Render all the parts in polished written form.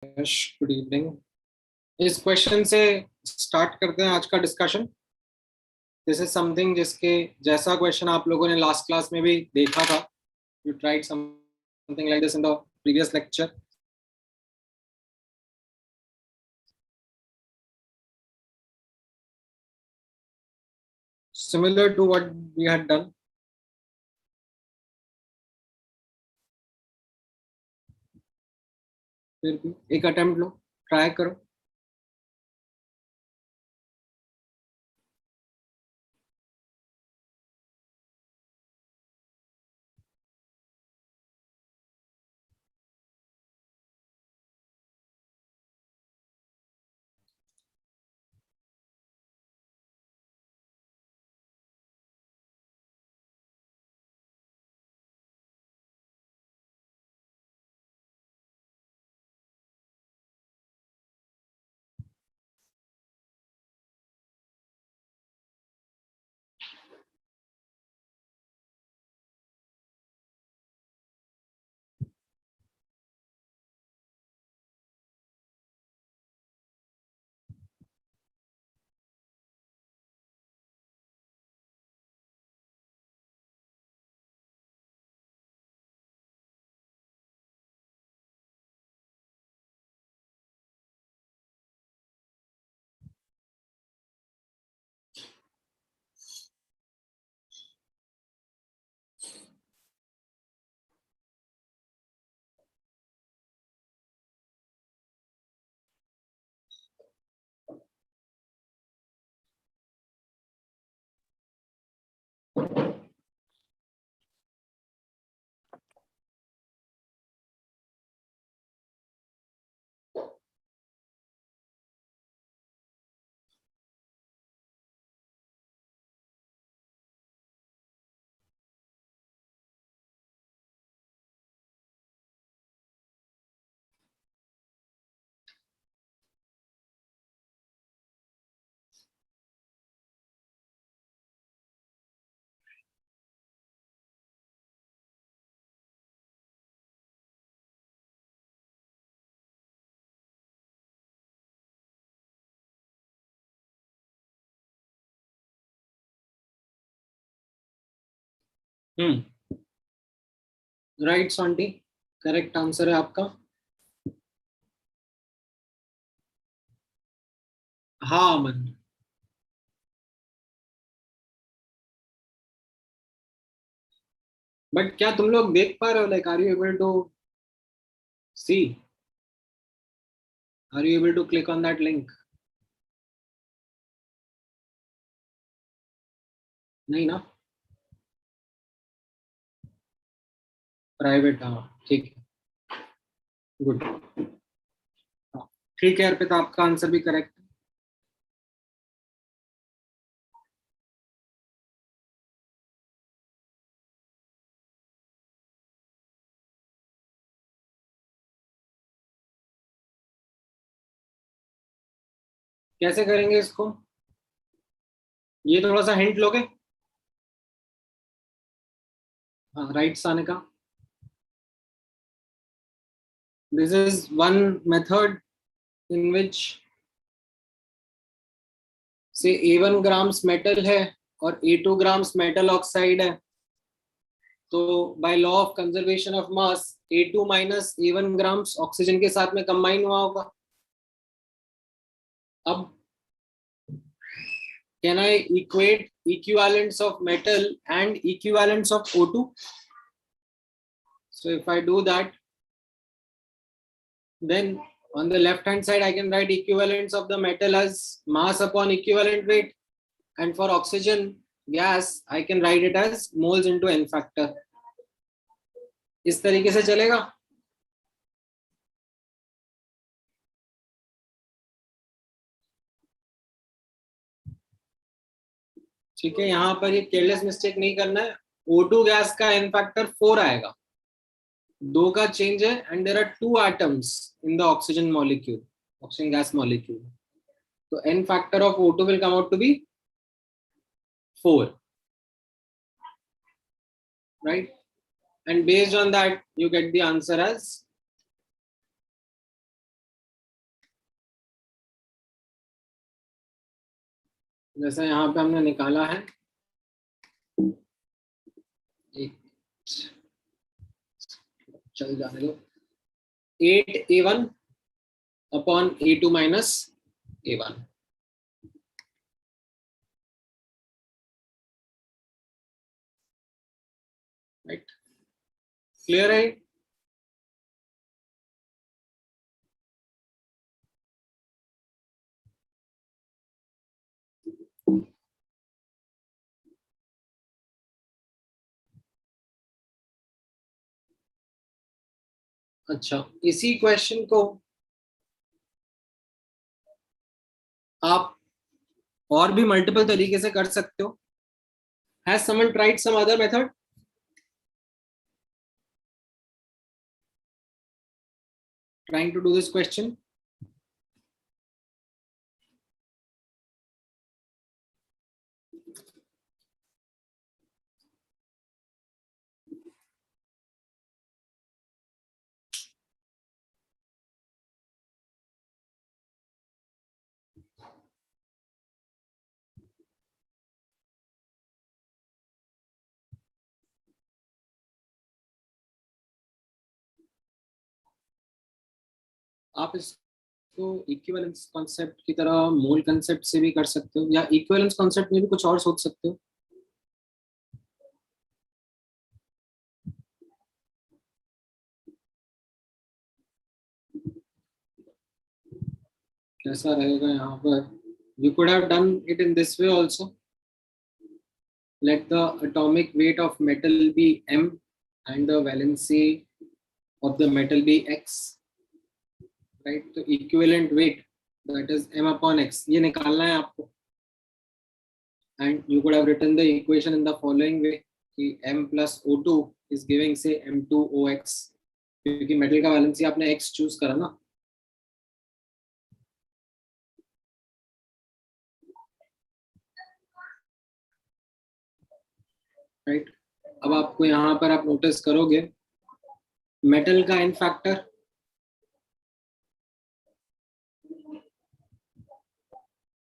Good evening. इस question से start करते हैं आज का डिस्कशन। दिस इज समथिंग जिसके जैसा क्वेश्चन आप लोगों ने लास्ट क्लास में भी देखा था। You tried something like this in the previous lecture. Similar to what we had done. फिर भी एक अटेम्प्ट लो, ट्राई करो। राइट सॉन्टी, करेक्ट आंसर है आपका। हाँ मन। बट क्या तुम लोग देख पा रहे हो? Like are you able to see? Are you able to click on that link? नहीं ना? प्राइवेट, हाँ ठीक है। गुड। ठीक है अर्पिता, आपका आंसर भी करेक्ट है। कैसे करेंगे इसको? ये थोड़ा सा हिंट लोगे? हाँ, राइट्स आने का। This is one method in which से A1 ग्राम्स मेटल है और A2 ग्राम्स मेटल ऑक्साइड है। तो by law of conservation of mass A2 minus A1 grams oxygen के साथ में कंबाइन हुआ होगा। अब can I equate equivalents of metal and equivalents of O2? So if I do that, then on the left hand side I can write equivalents of the metal as mass upon equivalent weight, and for oxygen gas I can write it as moles into n factor. इस तरीके से चलेगा? ठीक है, यहाँ पर ये careless mistake नहीं करना है। O2 गैस का n फैक्टर 4 आएगा, दो का चेंज है, and there are two atoms in the oxygen molecule, oxygen gas molecule. तो n factor of O2 will come out to be 4, right? And based on that you get the answer as जैसा यहाँ पे हमने निकाला है, एक चल जाने दो, 8a1 upon a2 minus a1। Right, clear है? अच्छा, इसी क्वेश्चन को आप और भी मल्टीपल तरीके से कर सकते हो। Has someone tried some other method? Trying to do this question? आप इसको इक्विवेलेंस कॉन्सेप्ट की तरह मोल कॉन्सेप्ट से भी कर सकते हो, या इक्विवेलेंस कॉन्सेप्ट में भी कुछ और सोच सकते हो। कैसा रहेगा यहाँ पर? You could have done it in this way also. Let the atomic weight of metal be m and the valency of the metal be x, right? तो equivalent weight, that is m upon x, ये निकालना है आपको। And you could have written the equation in the following way कि m plus O2 is giving say m2OX, क्योंकि metal का valency आपने x choose करा ना। राइट, अब आपको यहाँ पर आप नोटिस करोगे मेटल का n फैक्टर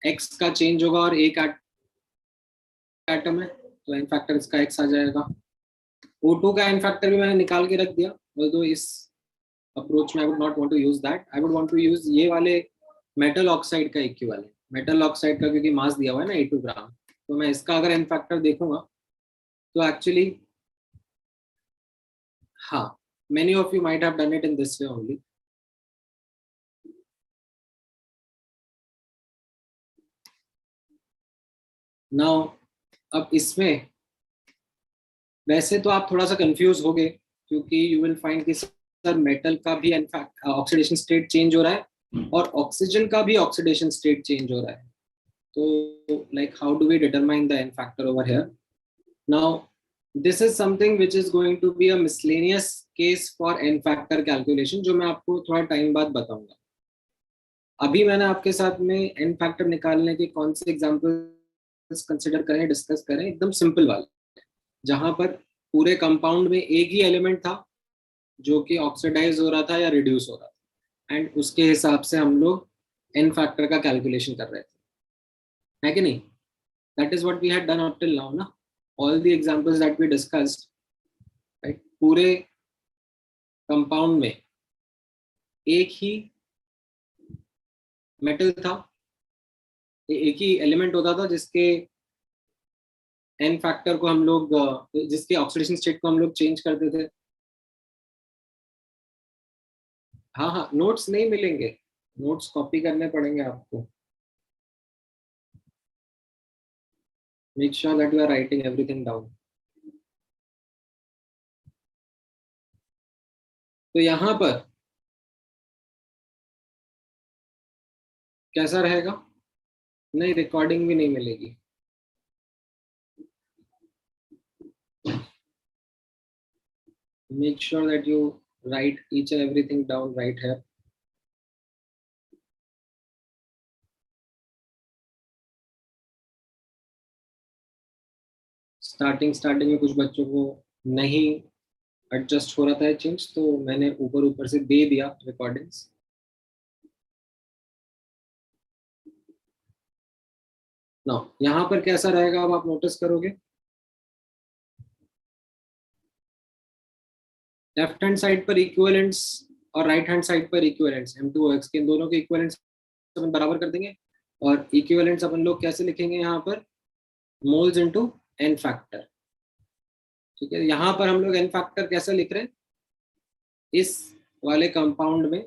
x का चेंज होगा और एक एटम है तो n फैक्टर इसका x आ जाएगा। O2 का n फैक्टर भी मैंने निकाल के रख दिया, तो इस अप्रोच में I would not want to use that. I would want to use ये वाले मेटल ऑक्साइड का इक्विवेलेंट। मेटल ऑक्साइड का क्योंकि मास दिया हुआ है ना 82 ग्राम, तो मैं इसका अगर n फैक्टर देखूंगा तो एक्चुअली हाँ, many of you might have done it in this way only। now अब इसमें वैसे तो आप थोड़ा सा कंफ्यूज हो गए, क्योंकि यू विल फाइंड कि सर मेटल का भी इनफैक्ट ऑक्सीडेशन स्टेट चेंज हो रहा है और ऑक्सीजन का भी ऑक्सीडेशन स्टेट चेंज हो रहा है। तो like how do we determine the n factor over here? Now this is something which is going to be a miscellaneous case for n factor calculation, जो मैं आपको थोड़ा टाइम बाद बताऊंगा। अभी मैंने आपके साथ में एन फैक्टर निकालने के कौन से एग्जाम्पल्स कंसिडर करें, डिस्कस करें, एकदम सिंपल वाले, जहां पर पूरे कंपाउंड में एक ही एलिमेंट था जो कि ऑक्सीडाइज हो रहा था या रिड्यूस हो रहा था, एंड उसके हिसाब से हम लोग एन फैक्टर का कैलकुलेशन कर रहे थे, है कि नहीं? That is what we had done up till now ना, all the examples that we discussed, right? पूरे कंपाउंड में एक ही मेटल था, एक ही एलिमेंट होता था जिसके एन फैक्टर को हम लोग, जिसके ऑक्सीडेशन स्टेट को हम लोग चेंज करते थे। हाँ हाँ, नोट्स नहीं मिलेंगे, नोट्स कॉपी करने पड़ेंगे आपको। Make sure that you are writing everything down. तो यहाँ पर कैसा रहेगा? नहीं, रिकॉर्डिंग भी नहीं मिलेगी। Make sure that you right each and everything down right है। स्टार्टिंग में कुछ बच्चों को नहीं एडजस्ट हो रहा था चेंज, तो मैंने ऊपर ऊपर से दे दिया रिकॉर्डिंग्स। ना यहाँ पर कैसा रहेगा अब आप नोटिस करोगे, लेफ्ट हैंड साइड पर इक्विवेलेंट्स और राइट हैंड साइड पर इक्विवेलेंट्स M2OX के, इन दोनों के इक्विवेलेंट्स अपन बराबर कर देंगे, और इक्विवेलेंट्स अपन लोग कैसे लिखेंगे यहाँ पर, मोल्स इनटू एन फैक्टर। ठीक है, यहाँ पर हम लोग एन फैक्टर कैसे लिख रहे हैं, इस वाले कंपाउंड में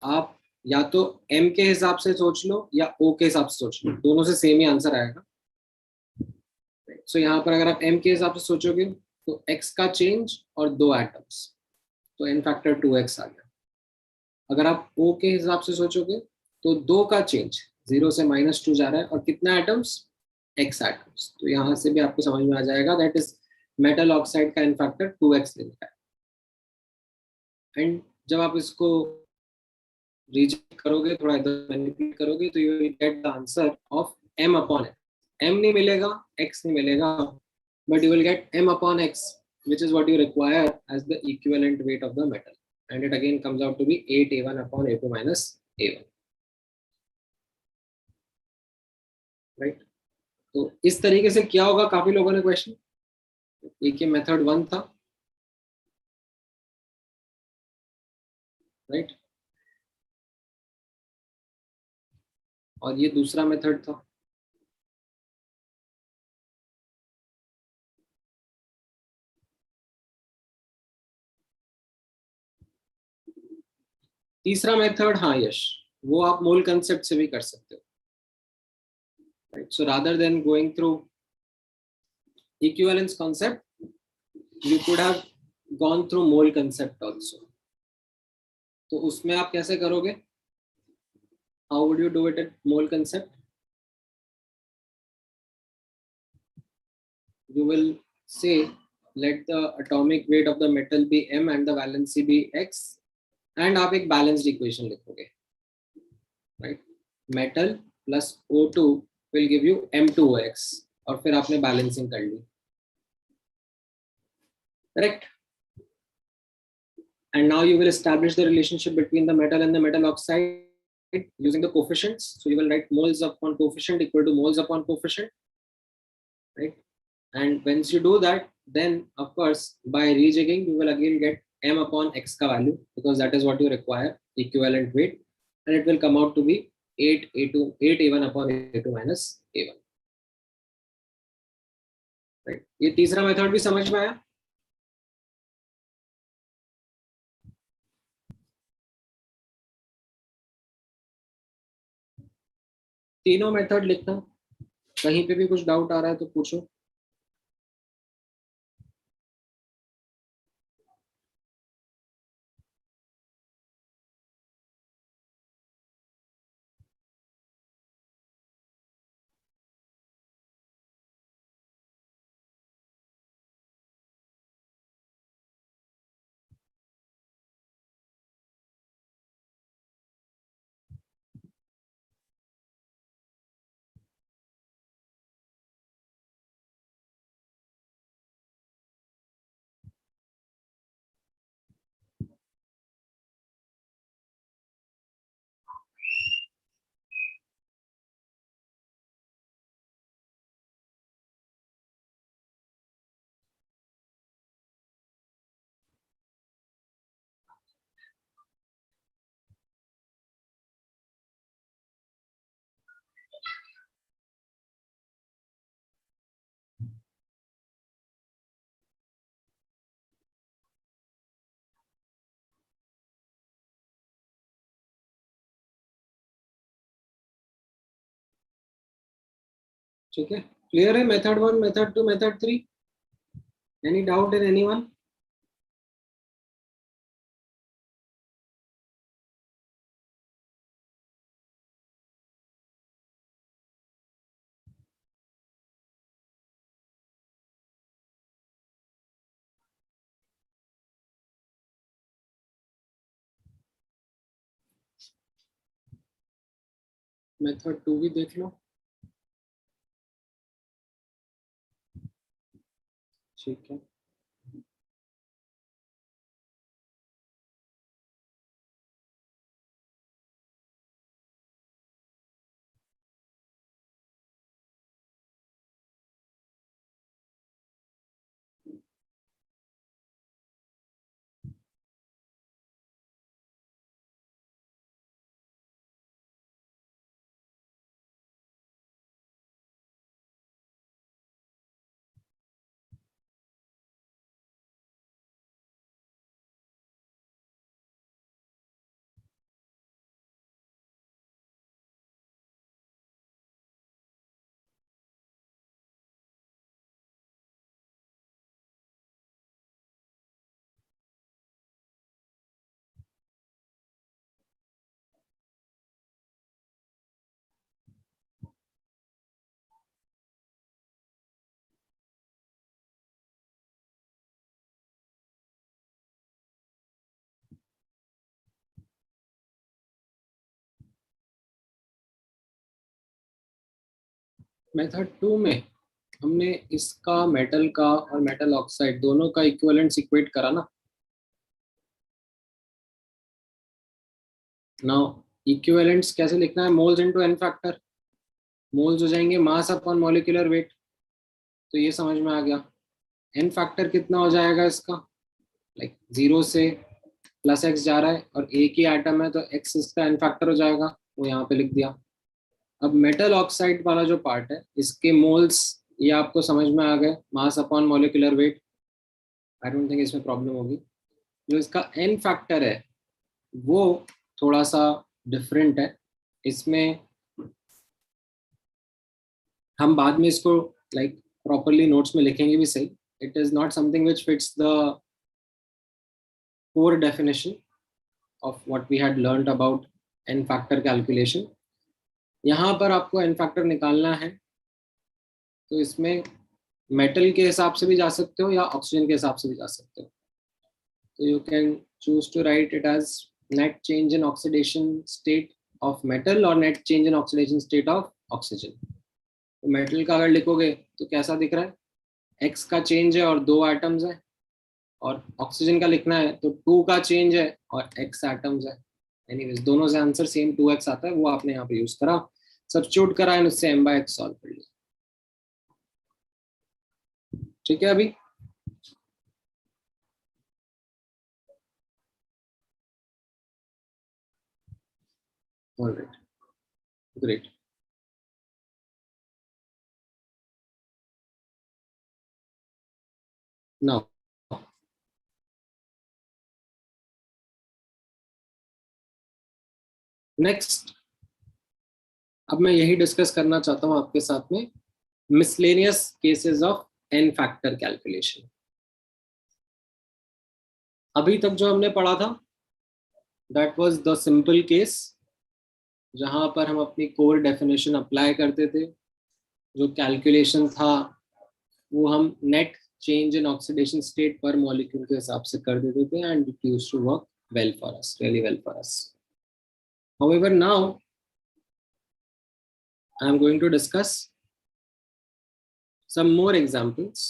आप या तो m के हिसाब से सोच लो या o के हिसाब से सोच लो, दोनों से सेम ही आंसर आएगा। सो यहाँ पर अगर आप m के हिसाब से सोचोगे तो x का चेंज और 2 एटम्स, तो n फैक्टर 2x आ गया। अगर आप o के हिसाब से सोचोगे तो 2 का चेंज, 0 से -2 जा रहा है, और कितना एटम्स, x एटम्स, तो यहाँ से भी आपको समझ में आ जाएगा दैट इज मेटल ऑक्साइड का n फैक्टर 2x लिखा है। एंड जब आप इसको रीचेक करोगे, थोड़ा इधर मैनिपुलेट करोगे, तो you will get the answer of m upon x। m नहीं मिलेगा, x नहीं मिलेगा, but you will get m upon x, which is what you require as the equivalent weight of the metal, and it again comes out to be 8a1 upon a2 minus a1, right? तो इस तरीके से क्या होगा, काफी लोगों ने question, एक ये मेथड 1 था, राइट, और ये दूसरा मेथड था। तीसरा मेथड, हाँ यश, वो आप मोल कंसेप्ट से भी कर सकते हो, right. So rather than going through equivalence concept, you could have gone through mole concept also। तो उसमें आप कैसे करोगे, how would you do it at mole concept, you will say let the atomic weight of the metal be m and the valency be x, and आप एक balanced equation लिखोगे, right, metal plus O2 will give you M2OX, और फिर आपने balancing कर ली, correct, and now you will establish the relationship between the metal and the metal oxide using the coefficients. So you will write moles upon coefficient equal to moles upon coefficient, right? And once you do that, then of course by rejigging you will again get m upon x ka value, because that is what you require, equivalent weight, and it will come out to be 8a1 upon a2 minus a1, right? ये तीसरा method भी समझ में आया। तीनों method लिखना, कहीं पे भी कुछ डाउट आ रहा है तो पूछो। ठीक है, क्लियर है method 1, method 2, method 3, any doubt in anyone? Method 2 भी देख लो, ठीक है। मेथड 2 में हमने इसका मेटल का और मेटल ऑक्साइड दोनों का इक्विवेलेंस इक्वेट करा ना. नाउ इक्विवेलेंट्स कैसे लिखना है? Moles into n factor. Moles हो जाएंगे मास अपॉन मॉलिक्यूलर वेट. तो ये समझ में आ गया. एन फैक्टर कितना हो जाएगा इसका? लाइक 0 से प्लस एक्स जा रहा है और एक ही एटम है तो एक्स इसका एन फैक्टर हो जाएगा. वो यहाँ पे लिख दिया. अब मेटल ऑक्साइड वाला जो पार्ट है इसके मोल्स ये आपको समझ में आ गए. Mass upon molecular weight. I don't think इसमें प्रॉब्लम होगी. जो इसका एन फैक्टर है वो थोड़ा सा डिफरेंट है. इसमें हम बाद में इसको लाइक प्रॉपरली नोट्स में लिखेंगे भी सही. It is not something which fits the core definition of what we had learned about n factor calculation. यहाँ पर आपको एन फैक्टर निकालना है तो इसमें मेटल के हिसाब से भी जा सकते हो या ऑक्सीजन के हिसाब से भी जा सकते हो. तो you can choose to write it as net change in oxidation state of metal और net change in oxidation state of oxygen. तो मेटल का अगर लिखोगे तो कैसा दिख रहा है? एक्स का चेंज है और 2 एटम्स है. और ऑक्सीजन का लिखना है तो 2 का चेंज है और एक्स एटम्स है. एनीवेज दोनों से आंसर सेम 2x आता है. वो आपने यहाँ पे यूज करा, सब्स्टिट्यूट करा एंड उससे m/x सॉल्व कर लिया. ठीक है अभी. Alright, great. नाउ नेक्स्ट अब मैं यही डिस्कस करना चाहता हूं आपके साथ में miscellaneous cases of n factor calculation. अभी तक जो हमने पढ़ा था that was the simple case जहां पर हम अपनी कोर डेफिनेशन अप्लाई करते थे. जो कैलकुलेशन था वो हम net change in oxidation state per molecule के हिसाब से कर देते थे and it used to work well for us, really well for us. However, now I am going to discuss some more examples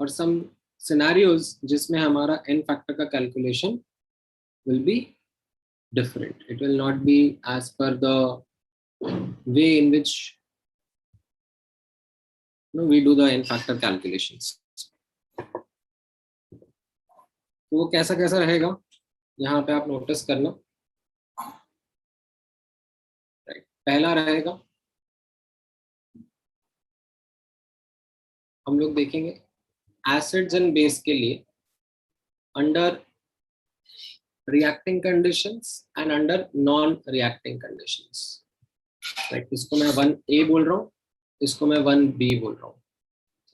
or some scenarios जिसमें हमारा n factor का calculation will be different. It will not be as per the way in which we do the n factor calculations. तो वो कैसा कैसा रहेगा यहाँ पे आप नोटिस करना. पहला रहेगा हम लोग देखेंगे एसिड्स एंड बेस के लिए under reacting conditions and under non reacting conditions. Right, इसको मैं 1A बोल रहा हूँ, इसको मैं 1B बोल रहा हूँ.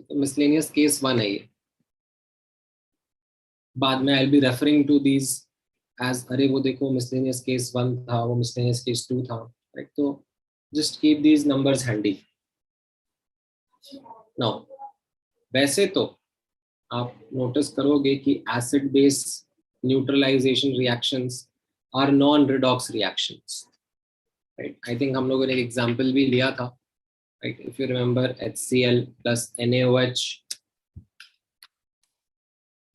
तो मिसलेनियस केस 1 है ये. बाद में I will be referring to these as अरे वो देखो मिसलेनियस केस 1 था, वो मिसलेनियस केस 2 था. राइट, तो just keep these numbers handy. Now वैसे तो आप नोटिस करोगे कि acid base neutralization reactions are non redox reactions. Right, I think हम लोगों ने एक एग्जांपल भी लिया था. Right, if you remember HCl plus NaOH,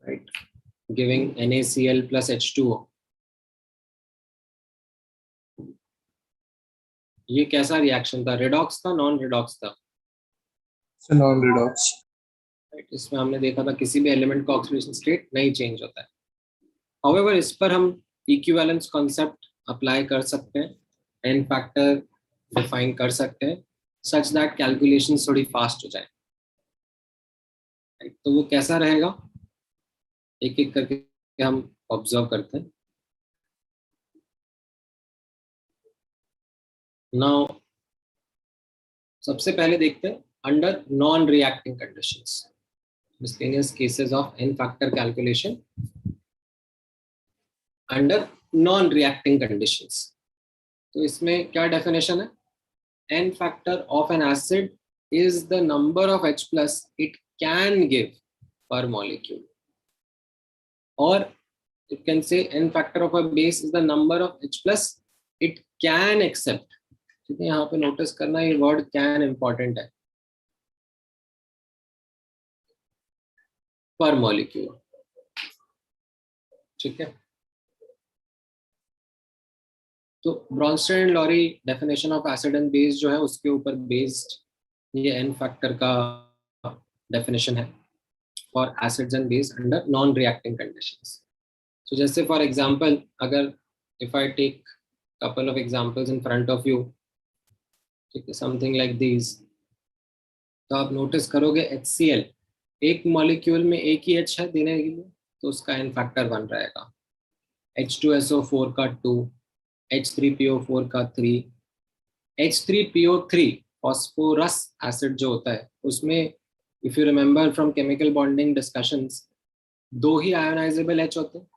right, giving NaCl plus H2O. ये कैसा रिएक्शन था? रिडॉक्स था, नॉन रिडॉक्स था? Non redox. राइट, इसमें हमने देखा था किसी भी एलिमेंट का ऑक्सीडेशन स्टेट नहीं चेंज होता है. हाउएवर इस पर हम इक्विवेलेंस कॉन्सेप्ट अप्लाई कर सकते हैं, एन फैक्टर डिफाइन कर सकते हैं सच दैट कैलकुलेशन थोड़ी फास्ट हो जाए. तो वो कैसा रहेगा एक एक करके हम ऑब्जर्व करते हैं. नाउ सबसे पहले देखते हैं under non reacting conditions, miscellaneous cases of n factor calculation under non reacting conditions. तो इसमें क्या डेफिनेशन है? n factor of an acid is the number of H plus it can give per molecule, or you can say n factor of a base is the number of H plus it can accept ठीक है, यहाँ पे notice करना ये word can important है, पर molecule. ठीक है, तो Bronsted and Lowry definition of acid and base जो है उसके ऊपर बेस्ड ये एन फैक्टर का डेफिनेशन है for acids and base under non reacting conditions. So जैसे फॉर एग्जांपल, अगर if I take couple of examples in front of you, ठीक है, समथिंग लाइक दीज, तो आप नोटिस करोगे HCl एक मॉलिक्यूल में एक ही H है देने के लिए, तो उसका एन फैक्टर 1 रहेगा। H2SO4 का 2, H3PO4 का 3, H3PO3 फॉस्फोरस एसिड जो होता है उसमें, if you remember from chemical bonding discussions, दो ही आयोनाइजेबल H होते हैं।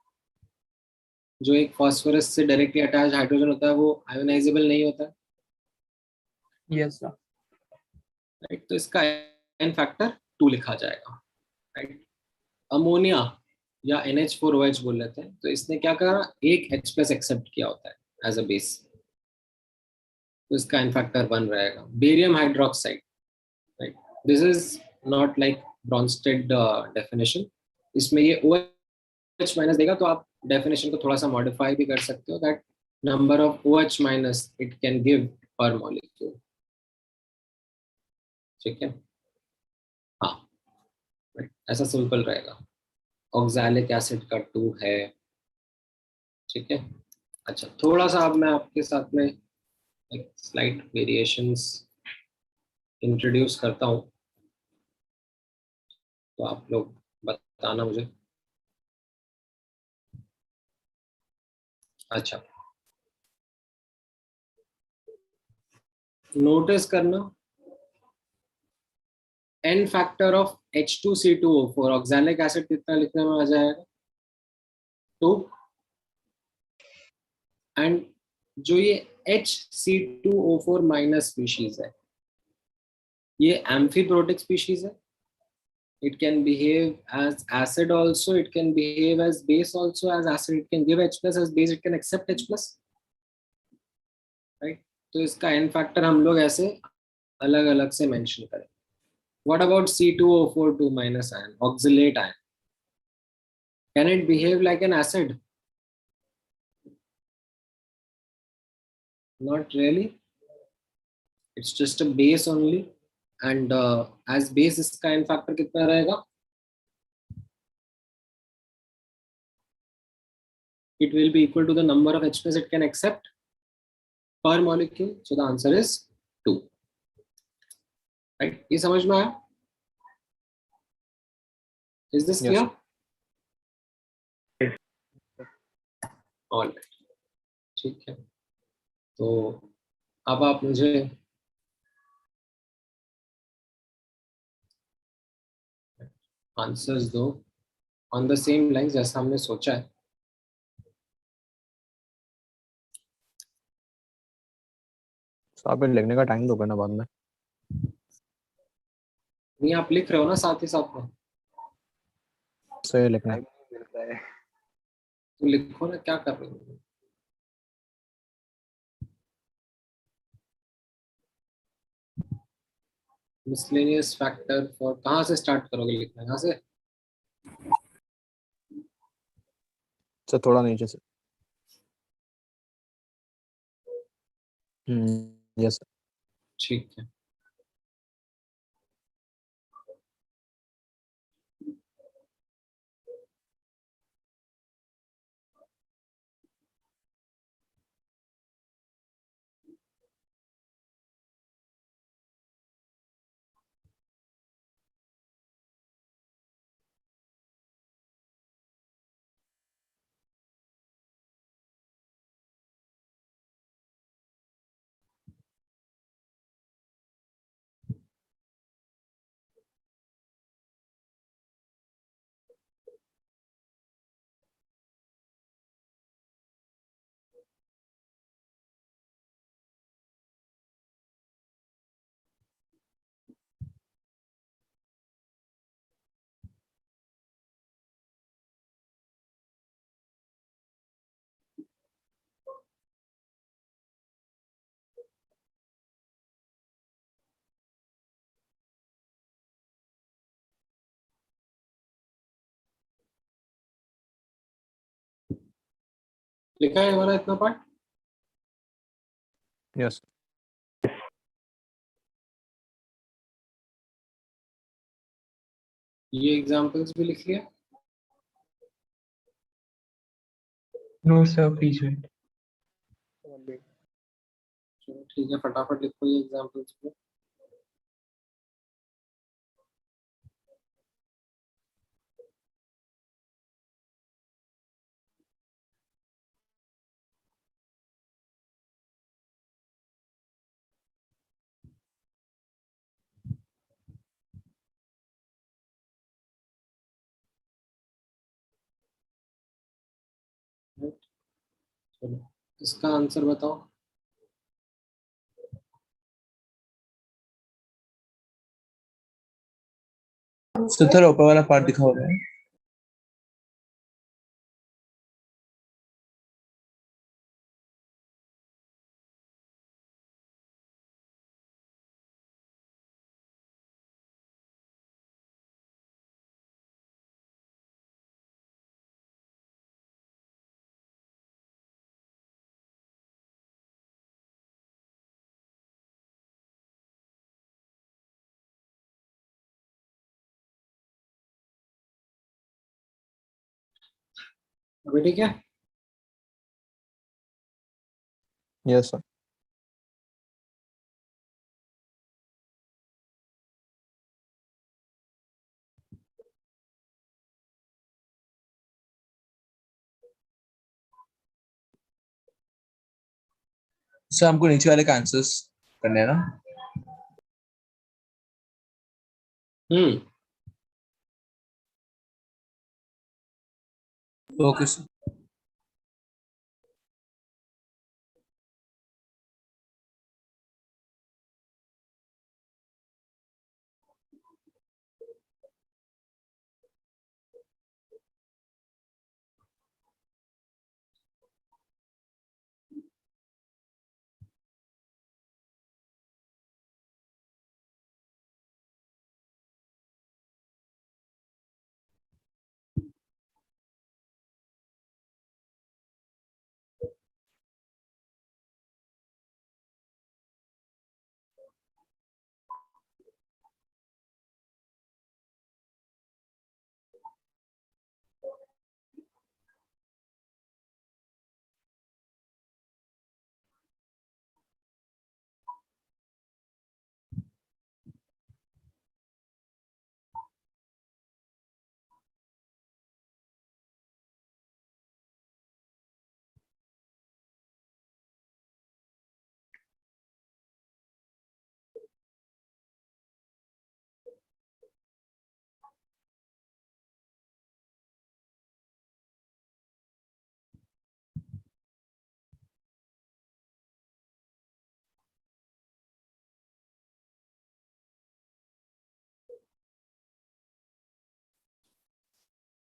जो एक फॉस्फोरस से डायरेक्टली अटैच हाइड्रोजन होता है वो आयोनाइजेबल नहीं होता है, Yes, sir. राइट। तो इसका एन फैक्टर 2 लिखा जाएगा, राइट। अमोनिया या NH4OH बोल लेते हैं, तो इसने क्या करा, एक H प्लस एक्सेप्ट किया होता है एज अ बेस, तो इसका एन फैक्टर 1 रहेगा। Barium hydroxide, right, this is not like Brønsted definition, इसमें ये OH माइनस देगा, तो आप डेफिनेशन को थोड़ा सा मॉडिफाई भी कर सकते हो, that number of OH minus it can give पर मॉलिक्यूल। ठीक है, हाँ, right, ऐसा सिंपल रहेगा। ऑक्सैलिक एसिड का 2 है। ठीक है, अच्छा, थोड़ा सा अब मैं आपके साथ में एक स्लाइट वेरिएशंस इंट्रोड्यूस करता हूँ, तो आप लोग बताना मुझे। अच्छा, नोटिस करना, n factor of H2C2O4 oxalic acid कितना लिखने में आ जाएगा, 2, एंड जो ये HC2O4 माइनस स्पीशीज है, ये एम्फीप्रोटिक स्पीशीज है। It can behave as acid also, it can behave as base also, as acid it can give H plus, as base it can accept H plus, right? तो इसका n factor हम लोग ऐसे अलग अलग से mention करें। What about C2O4 2 minus ion, oxalate ion? Can it behave like an acid? Not really. It's just a base only, and as base इसका n फैक्टर कितना रहेगा? It will be equal to the number of H plus it can accept per molecule. So the answer is 2. Right? ये समझ में आया? Is this Yes, clear? sir. All right, ठीक है, तो अब आप मुझे आंसर्स दो ऑन द सेम लाइन जैसा हमने सोचा है। So आप लिखने का टाइम दोगे ना बाद में? नहीं, आप लिख रहे हो ना साथ ही साथ में, सही लिखना है। तो लिखो ना, क्या कर रहे हो। मिसलेनियस फैक्टर फॉर, कहाँ से स्टार्ट करोगे लिखना, यहाँ से? सर थोड़ा नीचे से। Yes sir. ठीक है, लिखा है वाला इतना पार्ट? यस ये एग्जांपल्स भी लिख लिया? No sir please wait. चलो ठीक है, फटाफट लिखो ये एग्जांपल्स को। चलो इसका आंसर बताओ। सर ऊपर वाला पार्ट दिखा हुआ है। अभी ठीक है? यस सर सर हमको नीचे वाले का आंसर्स करने हैं ना? हम्म। Okay sir.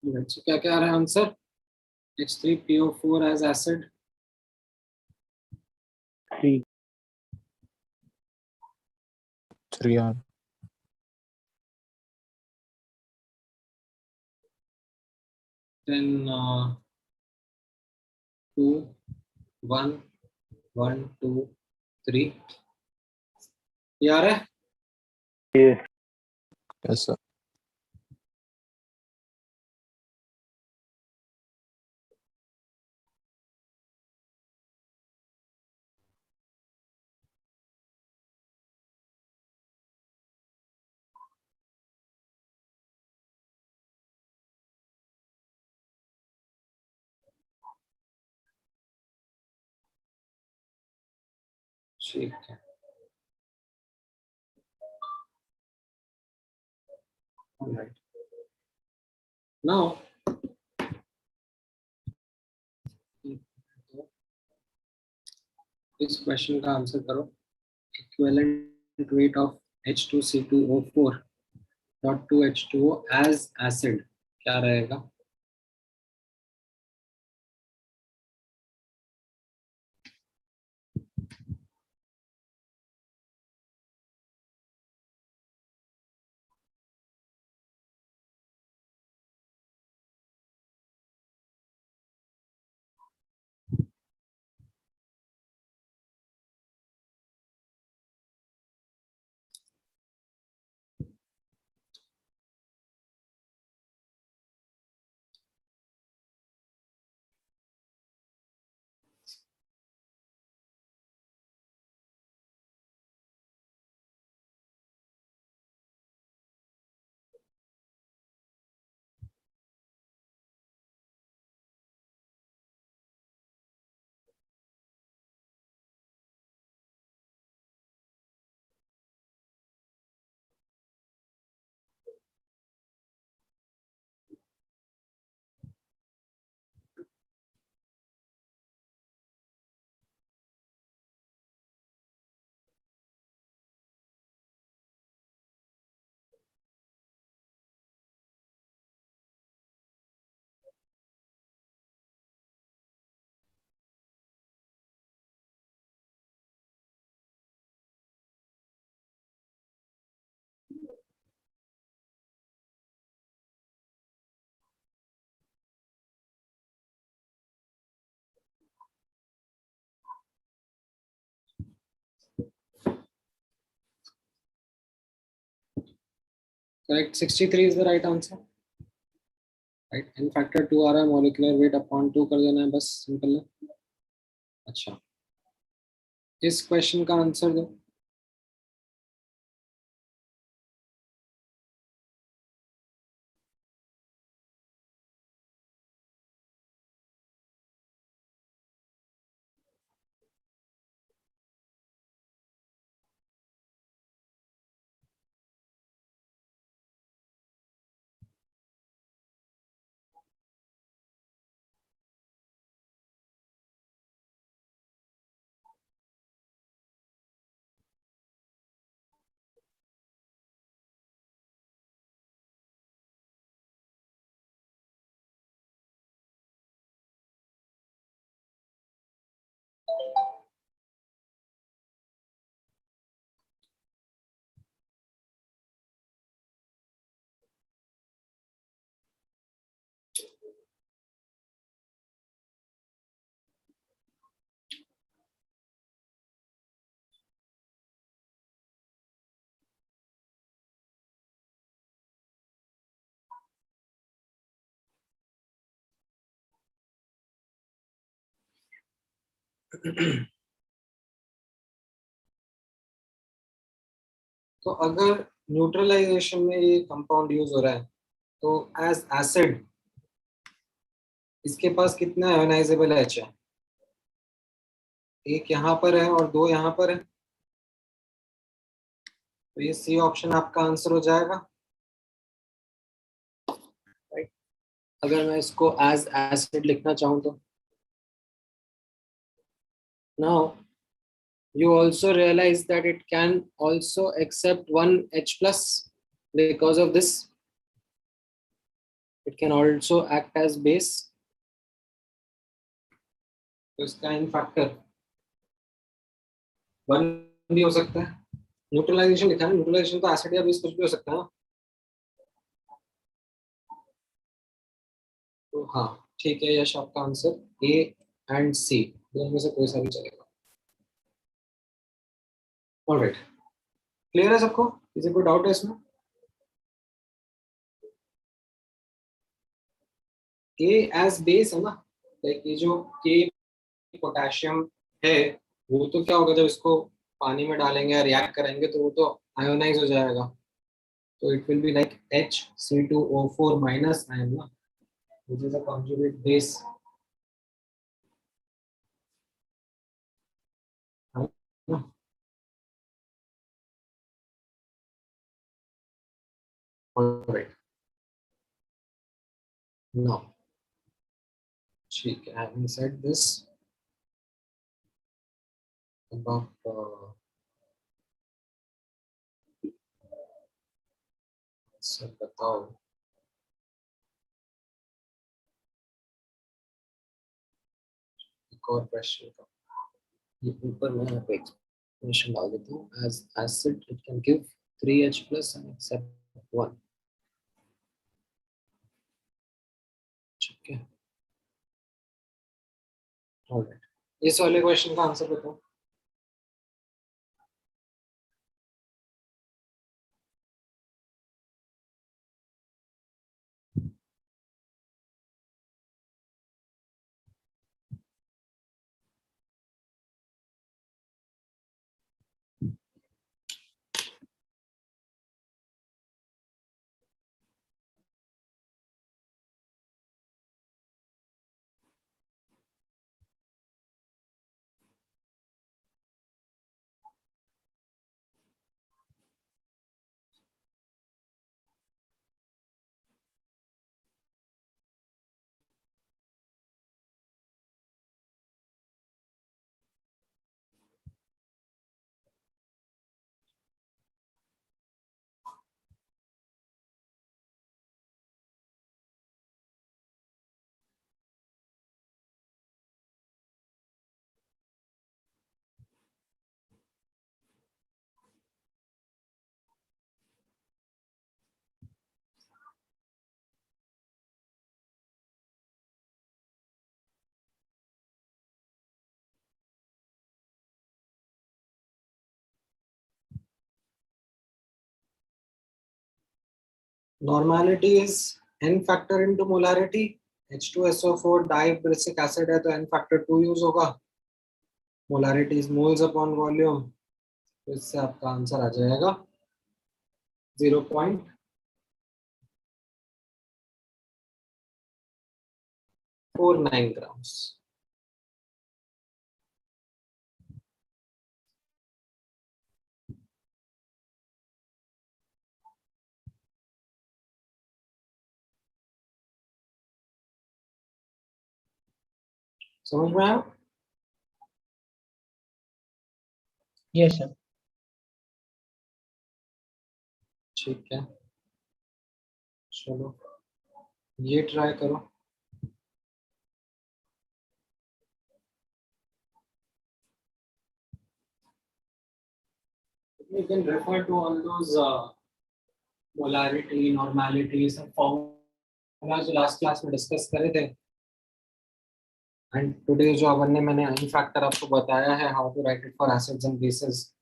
बच्चे क्या क्या आ रहा है आंसर? H3PO4 as acid. 3. 3 यार Then 2 1 1 2 3. ये आ रहा है? Yes. यस सर ठीक है। Alright. Now इस क्वेश्चन का आंसर करो। Equivalent weight of H2C2O4 dot 2H2O as acid क्या रहेगा? Correct. 63 is the right answer. Right. N factor 2 आ रहा है, molecular weight upon 2 कर देना है बस, सिंपल है. अच्छा, इस क्वेश्चन का आंसर दो. तो अगर न्यूट्रलाइजेशन में ये कंपाउंड यूज हो रहा है, तो एज एसिड इसके पास कितना आयोनाइजेबल एच है? एक यहाँ पर है और दो यहाँ पर है, तो ये सी ऑप्शन आपका आंसर हो जाएगा. राइट. अगर मैं इसको एज एसिड लिखना चाहूँ तो now you also realize that it can also accept one H plus. Because of this, it can also act as base. तो इसका इन फैक्टर 1 भी हो सकता है. न्यूट्रलाइजेशन लिखा है, न्यूट्रलाइजेशन तो एसिड या बेस कुछ भी हो सकता है ना. तो हाँ, ठीक है यश, आपका आंसर ए एंड सी दोनों में से कोई सा भी चलेगा. ऑलराइट, क्लियर है सबको? किसी को डाउट है इसमें? के एज बेस है ना, लाइक ये जो के पोटेशियम है, वो तो क्या होगा जब इसको पानी में डालेंगे या रिएक्ट करेंगे तो वो तो आयोनाइज हो जाएगा. तो it will be like HC2O4 minus ion ना, which is a conjugate base. Alright. Now, ठीक है, having said this about sir बताओ, एक और क्वेश्चन का ये ऊपर मैं यहाँ पे एक्सप्लेनेशन डाल देता हूँ. as acid it can give 3H plus and accept 1. ठीक है. Alright. इस वाले क्वेश्चन का आंसर बताओ. Normality is n factor into molarity. H2SO4 diabrasic acid है तो n factor 2 यूज होगा. Molarity is moles upon volume. तो इससे आपका आंसर आ जाएगा 0.49 grams. समझ में आया? Yes sir. ठीक है, चलो ये ट्राई करो. You can refer to all those molarity, normality, सब फॉर्मूला जो लास्ट क्लास में डिस्कस करे थे. एंड टुडे जो अपन ने मैंने n फैक्टर आपको बताया है, how to write it for acids and bases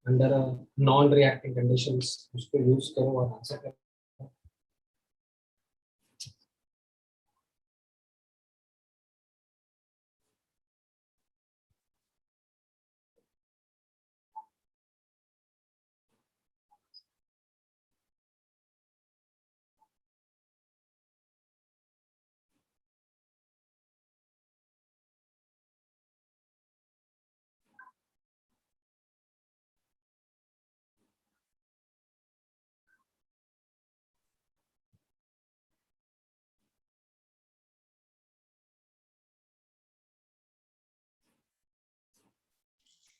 under non reacting conditions, उसको यूज करो और आंसर करो.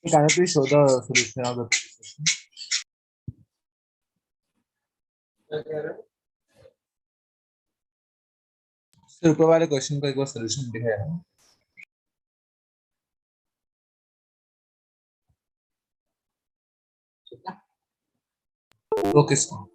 Can you please show the solution of the question? क्या कह रहे हो? सर ऊपर वाले क्वेश्चन का एक बार सॉल्यूशन दिखाया है. ठीक है, वो किसका?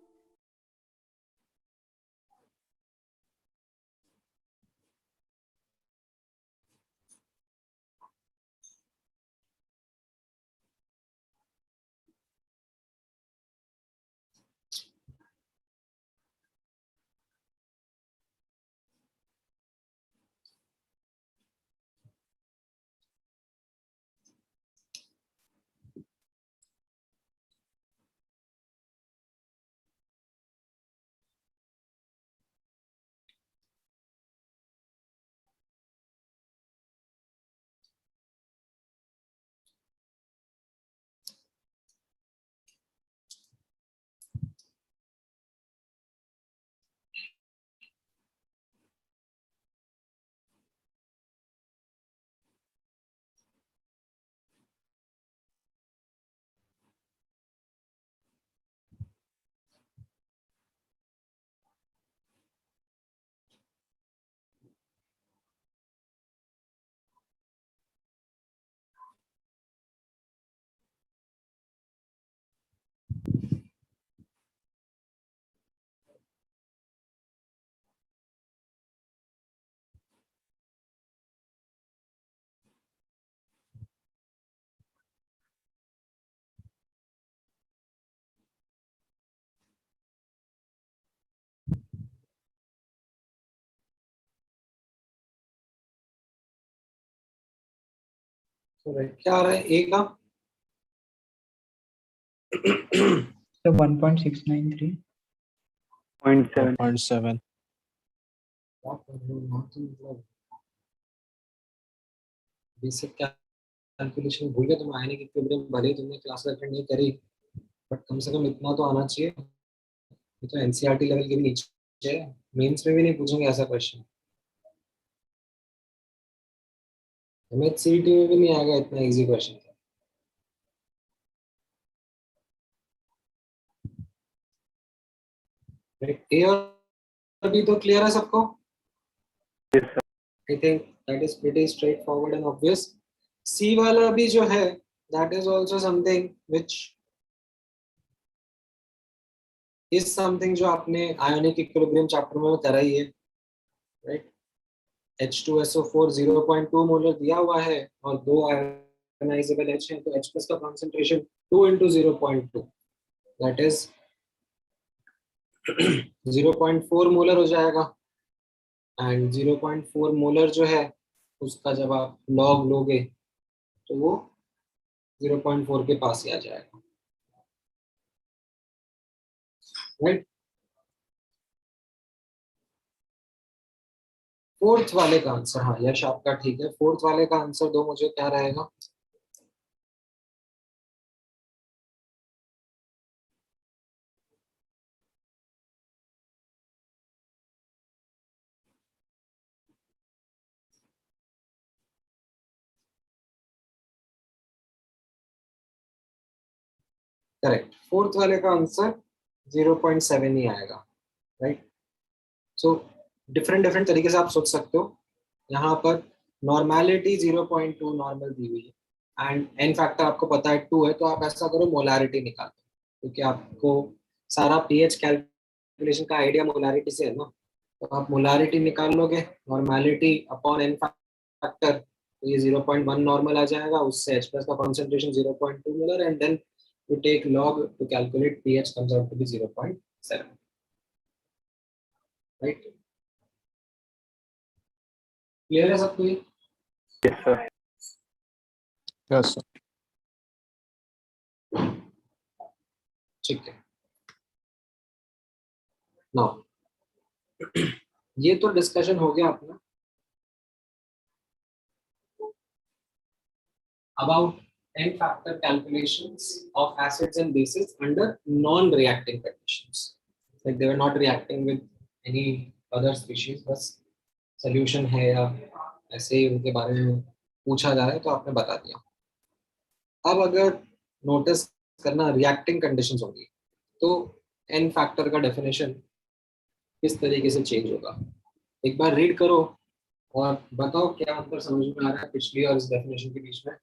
तो क्या आ रहा है ए का? So 1.693. 0.7. बेसिक कैलकुलेशन भूल गए तुम. आने की इक्विलिब्रियम भले ही तुमने क्लास अटेंड नहीं करी, बट कम से कम इतना तो आना चाहिए. ये तो एनसीईआरटी लेवल के भी नीचे है. मेंस में भी नहीं पूछेंगे ऐसा क्वेश्चन. हमें सीईटी में भी नहीं आएगा इतना इजी क्वेश्चन. ए और बी तो क्लियर है सबको? I think that is pretty straightforward and obvious. C वाला भी जो है, that is also something which is something जो आपने ionic equilibrium chapter में करा ही है, right? H2SO4 0.2 मोलर दिया हुआ है और दो ionizable H हैं, तो H plus का concentration 2 into 0.2, that is 0.4 molar हो जाएगा, एंड 0.4 मोलर जो है उसका जब आप लॉग लोगे तो वो 0.4 के पास ही आ जाएगा, राइट। फोर्थ वाले का आंसर, हाँ यश आपका ठीक है, फोर्थ वाले का आंसर दो मुझे, क्या रहेगा? करेक्ट, फोर्थ वाले का आंसर 0.7 ही आएगा, राइट। सो डिफरेंट डिफरेंट तरीके से आप सोच सकते हो। यहाँ पर नॉर्मेलिटी 0.2 नॉर्मल दी हुई है, एंड एन फैक्टर आपको पता है 2 है, तो आप ऐसा करो मोलारिटी निकालो, क्योंकि आपको सारा पीएच कैलकुलेशन का आइडिया मोलारिटी से है ना। तो आप मोलारिटी निकाल लोगे, नॉर्मेलिटी अपॉन एन फैक्टर, तो ये 0.1 नॉर्मल आ जाएगा, उससे H प्लस का concentration 0.2 molar, and then you take log to calculate pH comes out to be 0.7, right? Clear है सबको ये? Yes sir. Yes sir. ठीक है। Now ये तो डिस्कशन हो गया अपना about n factor calculations of acids and bases under non-reacting conditions, like they were not reacting with any other species, बस solution है या ऐसे ही उनके बारे में पूछा जा रहा है तो आपने बता दिया। अब अगर नोटिस करना रिएक्टिंग कंडीशंस होगी तो एन फैक्टर का डेफिनेशन किस तरीके से चेंज होगा, एक बार रीड करो और बताओ क्या अंतर समझ में आ रहा है पिछली और इस डेफिनेशन के बीच में।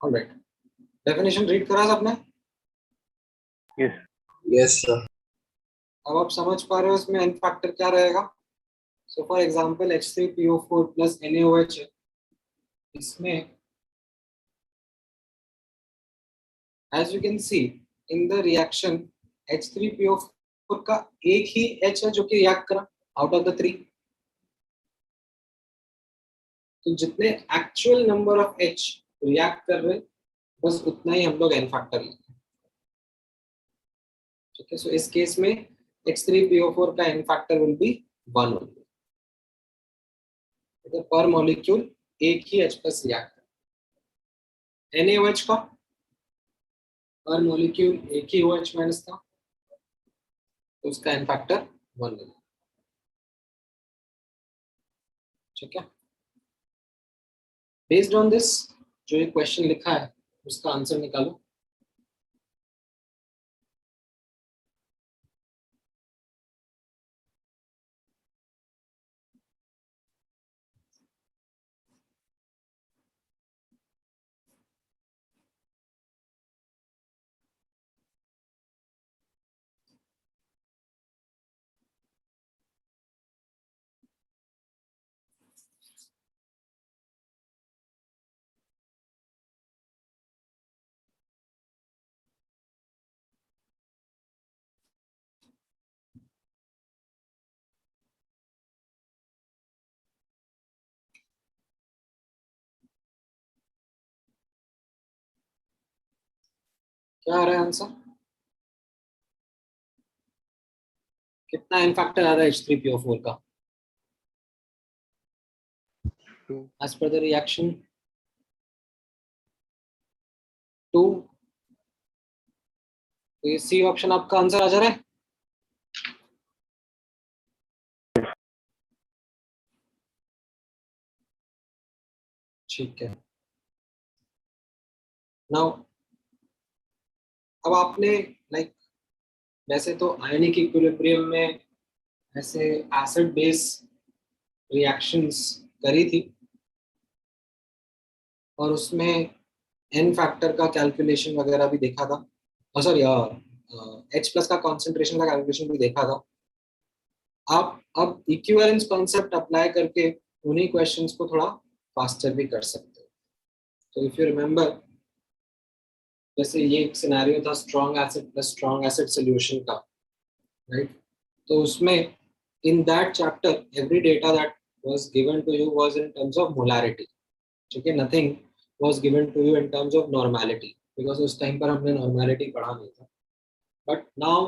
ऑलराइट, डेफिनेशन रीड करा सबने? Yes. Yes, sir. अब आप समझ पा रहे हो इसमें एन फैक्टर क्या रहेगा। So for example H3PO4 plus NaOH, इसमें as you can see in the reaction H3PO4 का एक ही H है जो कि रिएक्ट करा आउट ऑफ द 3, तो जितने actual number of H react कर रहे बस उतना ही हम लोग एन फैक्टर लेंगे, ठीक है। सो इस केस में H3PO4 का n factor will be 1 only, per molecule एक ही H प्लस रिएक्ट कर। NaOH का पर मॉलिक्यूल एक ही OH माइनस था, तो उसका एन फैक्टर 1 मिला, ठीक है। बेस्ड ऑन दिस जो ये क्वेश्चन लिखा है उसका आंसर निकालो। क्या आ रहा है आंसर? कितना एन फैक्टर आ रहा है H3PO4 का? 2 एज पर द रिएक्शन 2। तो ये सी ऑप्शन आपका आंसर आ जा रहा है। ठीक है। नाउ अब आपने लाइक वैसे तो आयनिक इक्विलिब्रियम में ऐसे एसिड बेस रिएक्शंस करी थी और उसमें एन फैक्टर का कैलकुलेशन वगैरह भी देखा था, सॉरी H प्लस का कॉन्सेंट्रेशन का कैलकुलेशन भी देखा था। आप अब इक्विवेलेंस कॉन्सेप्ट अप्लाई करके उन्हीं क्वेश्चंस को थोड़ा फास्टर भी कर सकते हो। तो इफ यू रिमेम्बर, जैसे ये एक सिनेरियो था strong acid plus strong acid solution का, राइट? तो उसमें in that chapter every data that was given to you was in terms of molarity, ठीक है? Nothing was given to you in terms of normality, because उस time पर हमने normality पढ़ा नहीं था। But now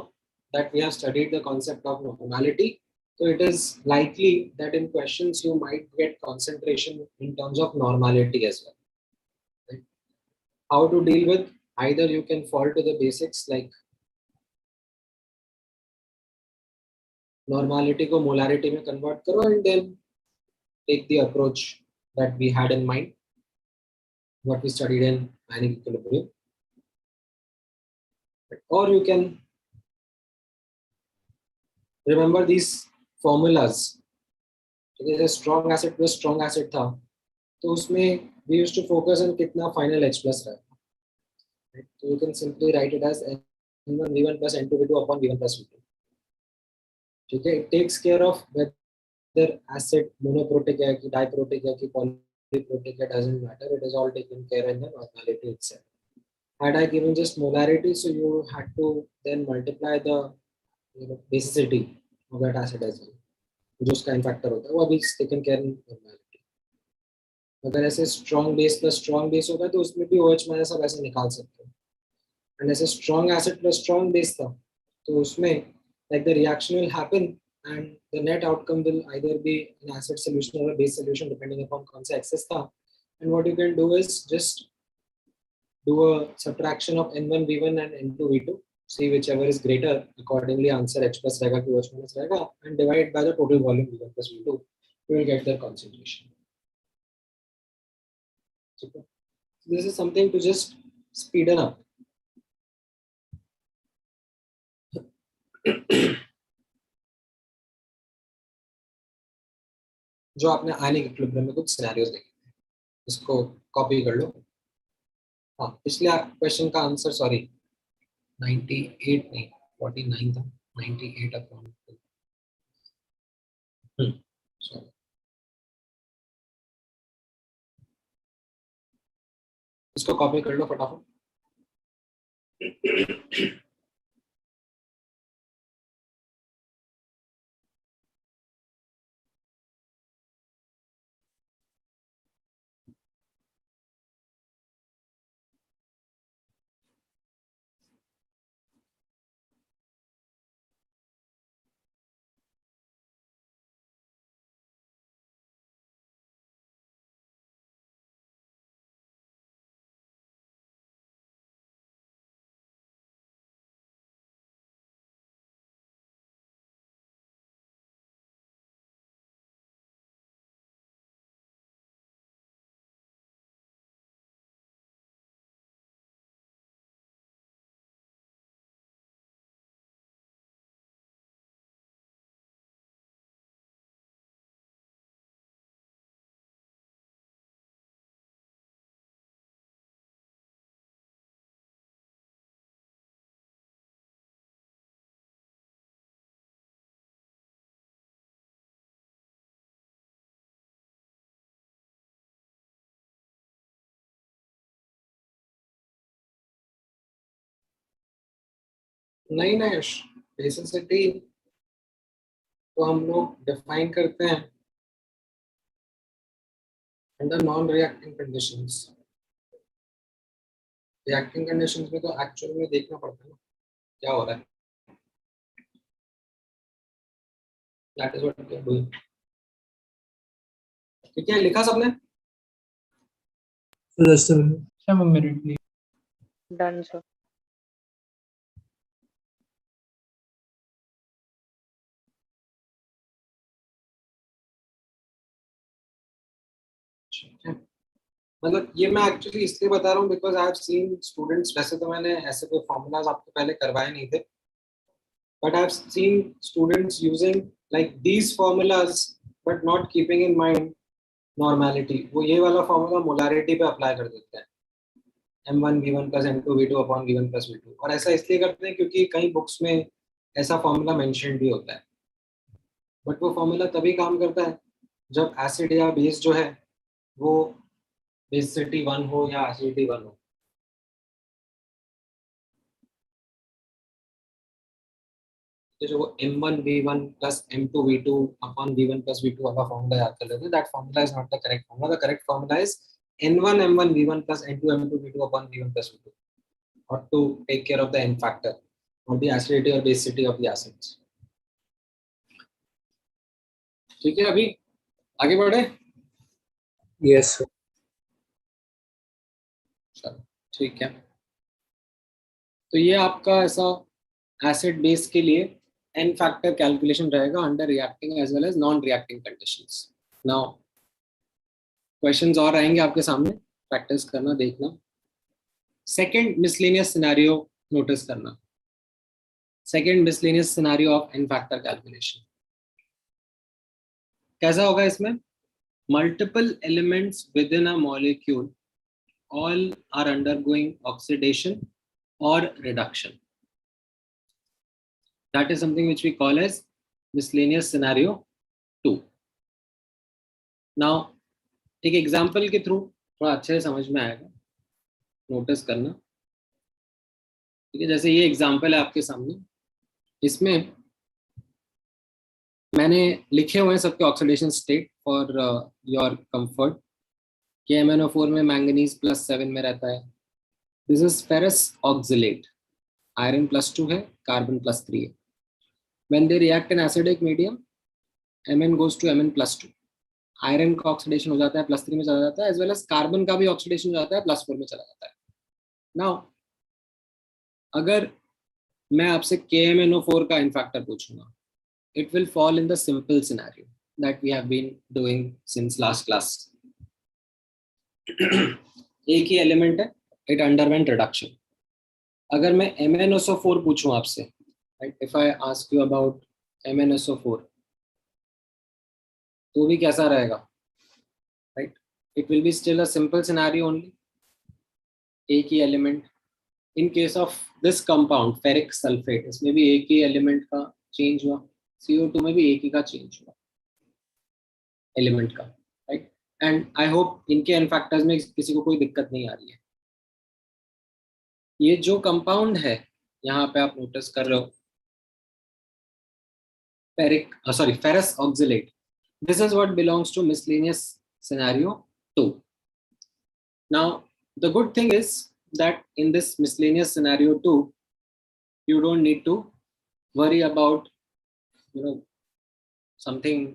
that we have studied the concept of normality, so it is likely that in questions you might get concentration in terms of normality as well, right? How to deal with, either you can fall to the basics like normality को molarity में convert करो and then take the approach that we had in mind, what we studied in ionic equilibrium, or you can remember these formulas। जैसे strong acid plus strong acid था, तो उसमें we used to focus on कितना final H plus रहा, right? So you can simply write it as N1 V1 plus N2 V2 upon V1 plus V2, ठीक है? It takes care of whether acid monoprotic है कि diprotic है कि polyprotic है, doesn't matter, it is all taken care in the normality itself। Had I given just molarity, so you had to then multiply the basicity of that acid as well, जो उसका इन factor होता है वो अभी taken care in normality। अगर ऐसे strong base plus strong base होगा तो उसमें भी OH माइनस आप ऐसे निकाल सकते हो, and ऐसे strong acid plus strong base था तो उसमें like the reaction will happen and the net outcome will either be an acid solution or a base solution depending upon कौन सा excess था। And what you can do is just do a subtraction of N1 V1 and N2 V2, see whichever is greater, accordingly answer H plus रहेगा कि OH minus रहेगा, and divide by the total volume V1 plus V2, you will get their concentration। So this is something to just speeden up। जो आपने ionic equilibrium में कुछ scenarios देखे, इसको copy कर लो। हाँ, पिछले क्वेश्चन का आंसर सॉरी 98 नहीं 49 था, 98 अपॉन 2। सॉरी, इसको कॉपी कर लो फटाफट। नहीं ना यश, बेसिसिटी तो हम लोग डिफाइन करते हैं under non reacting conditions. Reacting conditions में तो एक्चुअल में देखना पड़ता है ना क्या हो रहा है। That is what we are doing. ठीक है, लिखा सबने? So just a minute. Sir, 1 minute, please. Done, sir. ठीक है, मतलब ये मैं एक्चुअली इसलिए बता रहा हूँ because I have seen students, वैसे तो मैंने ऐसे कोई फॉर्मूलाज आपको पहले करवाए नहीं थे, but I have seen students using like these formulas but not keeping in mind normality. वो ये वाला फॉर्मूला मोलारिटी पे अप्लाई कर देते हैं, m1v1 plus m2v2 upon v1 plus v2, और ऐसा इसलिए करते हैं क्योंकि कई बुक्स में ऐसा फॉर्मूला मेंशन भी होता है, बट वो फॉर्मूला तभी काम करता है जब एसिड या बेस जो है वो बेसिसिटी 1 हो या एसिडिटी 1 हो। तो जो वो m1v1 plus m2v2 upon v1 plus v2 वाला फॉर्मूला याद कर लेते हैं, that formula is not the correct formula. The correct formula is n1 m1v1 plus n2 m2v2 upon v1 plus v2, or to take care of the n factor or the acidity or basicity of the acids। ठीक है, अभी आगे बढ़े? Yes, sir. चलो ठीक है, तो ये आपका ऐसा एसिड बेस के लिए n फैक्टर कैलकुलेशन रहेगा under reacting as well as non reacting conditions. Now questions और आएंगे आपके सामने, प्रैक्टिस करना, देखना। सेकंड मिसलेनियस सिनेरियो नोटिस करना, second miscellaneous scenario of n factor calculation कैसा होगा? इसमें multiple elements within a molecule all are undergoing oxidation or reduction. That is something which we call as miscellaneous scenario 2. Now एक example के through थोड़ा अच्छे से समझ में आएगा, नोटिस करना। ठीक है, जैसे ये एग्जाम्पल है आपके सामने, इसमें मैंने लिखे हुए हैं सबके oxidation state for your comfort. के MnO4 में मैंगनीज +7 में रहता है। This is ferrous oxalate, iron +2 है, कार्बन +3 है। When they react in acidic medium, Mn goes to Mn+2, iron का ऑक्सीडेशन हो जाता है +3 में चला जाता है, एज वेल एज कार्बन का भी ऑक्सीडेशन हो जाता है +4 में चला जाता है। नाउ अगर मैं आपसे KMnO4 का इन फैक्टर पूछूंगा, it will fall in the simple scenario that we have been doing since last class. एक ही एलिमेंट है, इट अंडरवेंट रिडक्शन। अगर मैं MnSO4 पूछूं आपसे, right, if I ask you about MnSO4, तो भी कैसा रहेगा? Right, it will be still a simple scenario only, एक ही element. In case of this compound ferric sulphate, इसमें भी एक ही एलिमेंट का चेंज हुआ, CO2 में भी एक ही का चेंज हुआ एलिमेंट का, राइट। एंड आई होप इनके एन फैक्टर्स में किसी को कोई दिक्कत नहीं आ रही है। ये जो कंपाउंड है यहाँ पे आप नोटिस कर रहे हो, ferrous oxalate, this is what belongs to miscellaneous scenario 2. Now the good thing is that in this miscellaneous scenario 2, you don't need to worry about something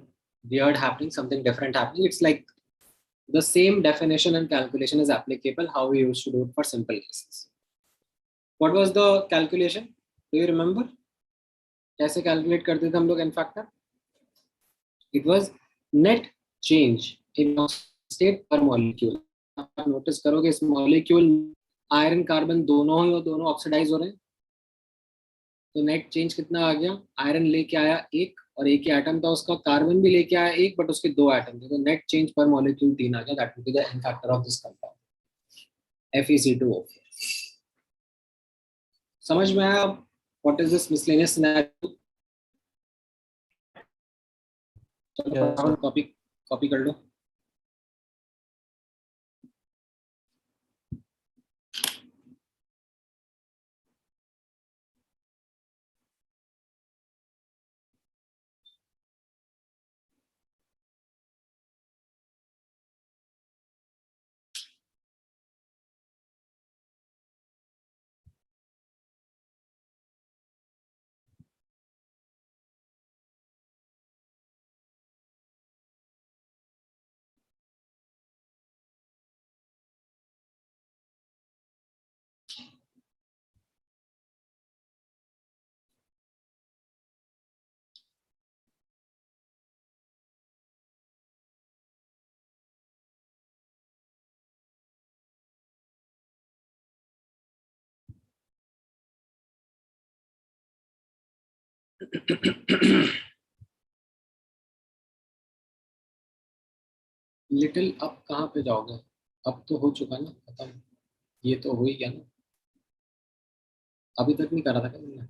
weird happening, something different happening. It's like the same definition and calculation is applicable how we used to do it for simple cases. What was the calculation? Do you remember? कैसे calculate करते थे हम लोग n factor? It was net change in state per molecule. आप notice करोगे इस molecule iron carbon दोनों ही, दोनों ऑक्सीडाइज हो रहे हैं, तो नेट चेंज कितना आ गया? आयरन लेके आया एक, और एक ही एटम था उसका, कार्बन भी लेके आया एक, बट उसके 2 एटम थे, तो नेट चेंज पर मॉलिक्यूल 3 आ गया। That will be the n factor of this compound FeC2O4। समझ में आया? What is this miscellaneous scenario? चलो कॉपी कर लो। लिटिल अब कहाँ पे जाओगे? अब तो हो चुका ना खत्म, ये तो हो ही गया ना, अभी तक नहीं करा था क्या तुमने?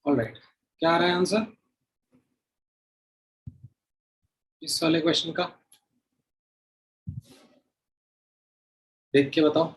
ऑलराइट, क्या आ रहा है आंसर इस वाले क्वेश्चन का? देख के बताओ।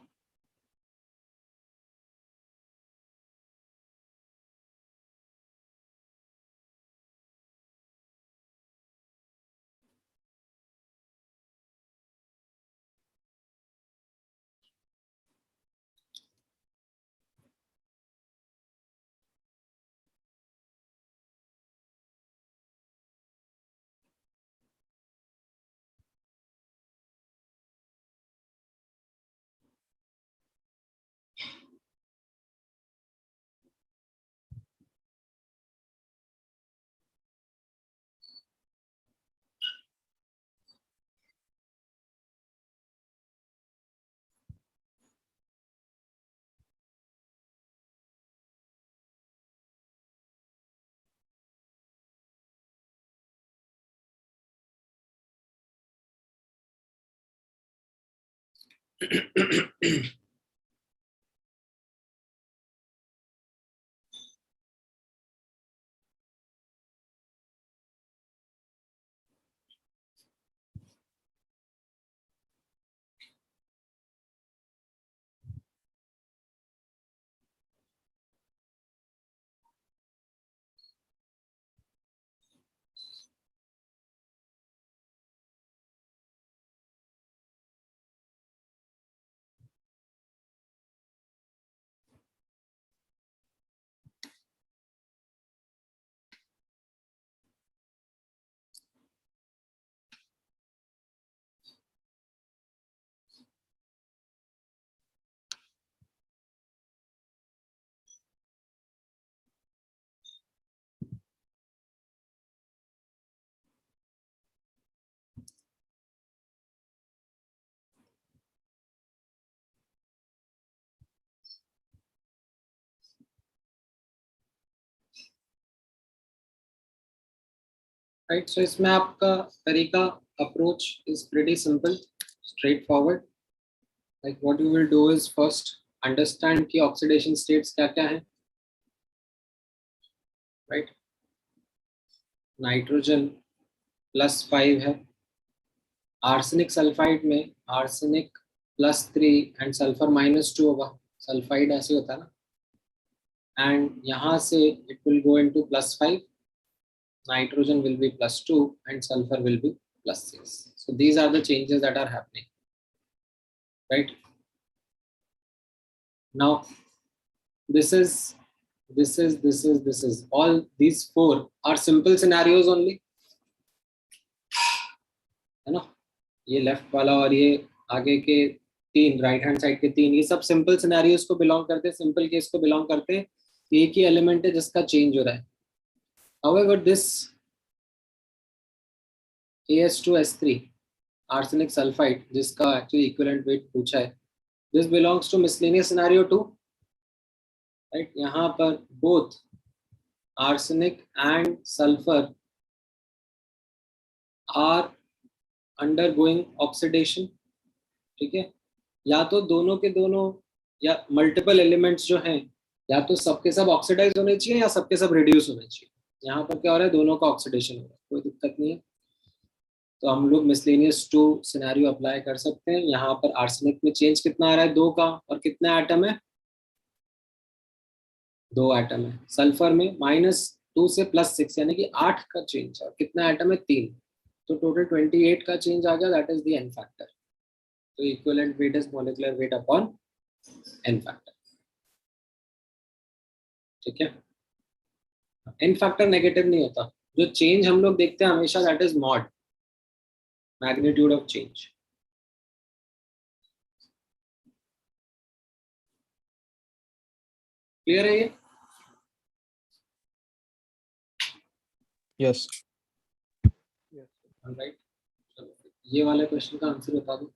राइट, सो इसमें आपका तरीका, approach is pretty simple, straight forward. Like what you will do is first understand कि ऑक्सीडेशन स्टेट्स क्या क्या है. राइट, नाइट्रोजन +5 है, आर्सेनिक सल्फाइड में आर्सेनिक +3 एंड सल्फर -2 होगा, सल्फाइड ऐसे होता है ना. एंड यहाँ से it will go into +5, nitrogen will be +2 and sulfur will be +6. So these are the changes that are happening, right? Now this is all these 4 are simple scenarios only, है ना. ये left वाला और ये आगे के 3, राइट हैंड साइड के 3, ये सब सिंपल सिनेरियोज को बिलोंग करते हैं, सिंपल केस को बिलोंग करते हैं. एक ही एलिमेंट है जिसका चेंज हो रहा है. However, this AS2S3 arsenic sulfide जिसका एक्चुअली इक्विवेलेंट वेट पूछा है, this belongs to miscellaneous scenario 2. Right. यहाँ पर both arsenic and sulphur are undergoing oxidation. ठीक है. या तो दोनों के दोनों या मल्टीपल एलिमेंट्स जो हैं या तो सबके सब ऑक्सीडाइज होने चाहिए या सबके सब रिड्यूस होने चाहिए. यहाँ पर क्या हो रहा है, दोनों का ऑक्सीडेशन हो रहा है, कोई दिक्कत नहीं है. तो हम लोग मिसलेनियस टू सिनेरियो अप्लाई कर सकते हैं. यहाँ पर आर्सेनिक में चेंज कितना आ रहा है, 2 का, और कितने एटम है, 2 एटम है. सल्फर में -2 से +6 यानी कि 8 का चेंज है. कितना एटम है, 3. तो टोटल 28 का चेंज आ गया. That is the n factor. तो equivalent weight is molecular weight upon n factor. ठीक है. एन फैक्टर नेगेटिव नहीं होता. जो चेंज हम लोग देखते हैं हमेशा, that is mod, magnitude of change. Clear है ये? यस. राइट. चलो ये वाले क्वेश्चन का आंसर बता दो.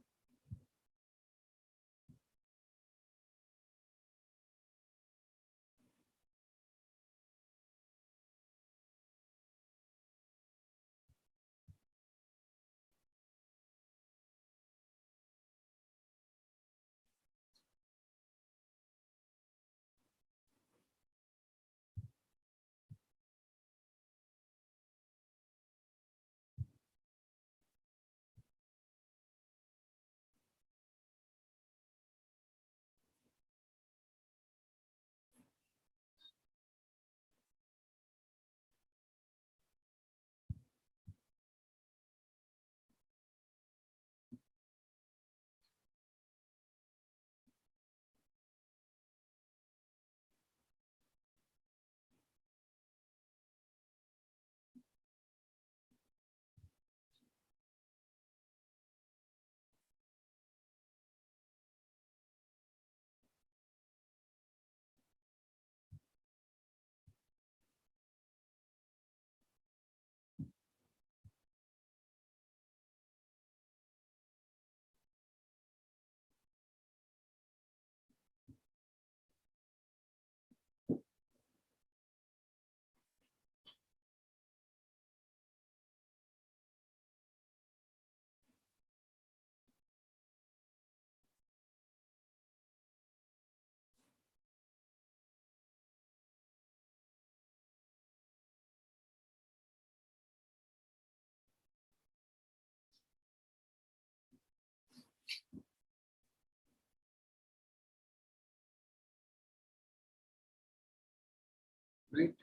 राइट.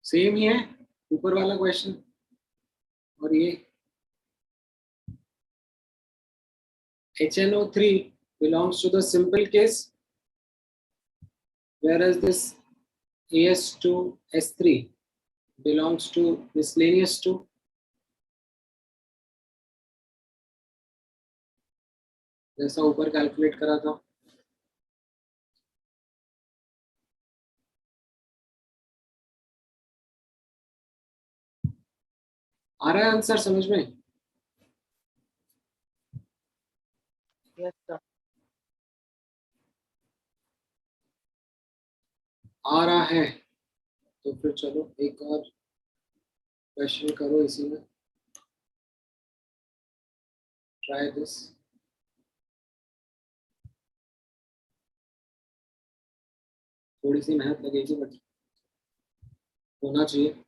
सेम ही है ऊपर वाला क्वेश्चन और ये. HNO3 belongs to the simple case, whereas this AS2S3 belongs to miscellaneous 2. जैसा ऊपर कैलकुलेट करा था. आ रहा है आंसर समझ में? Yes, sir. आ रहा है. तो फिर चलो एक और क्वेश्चन करो इसी में. Try this. थोड़ी सी मेहनत लगेगी बट होना चाहिए.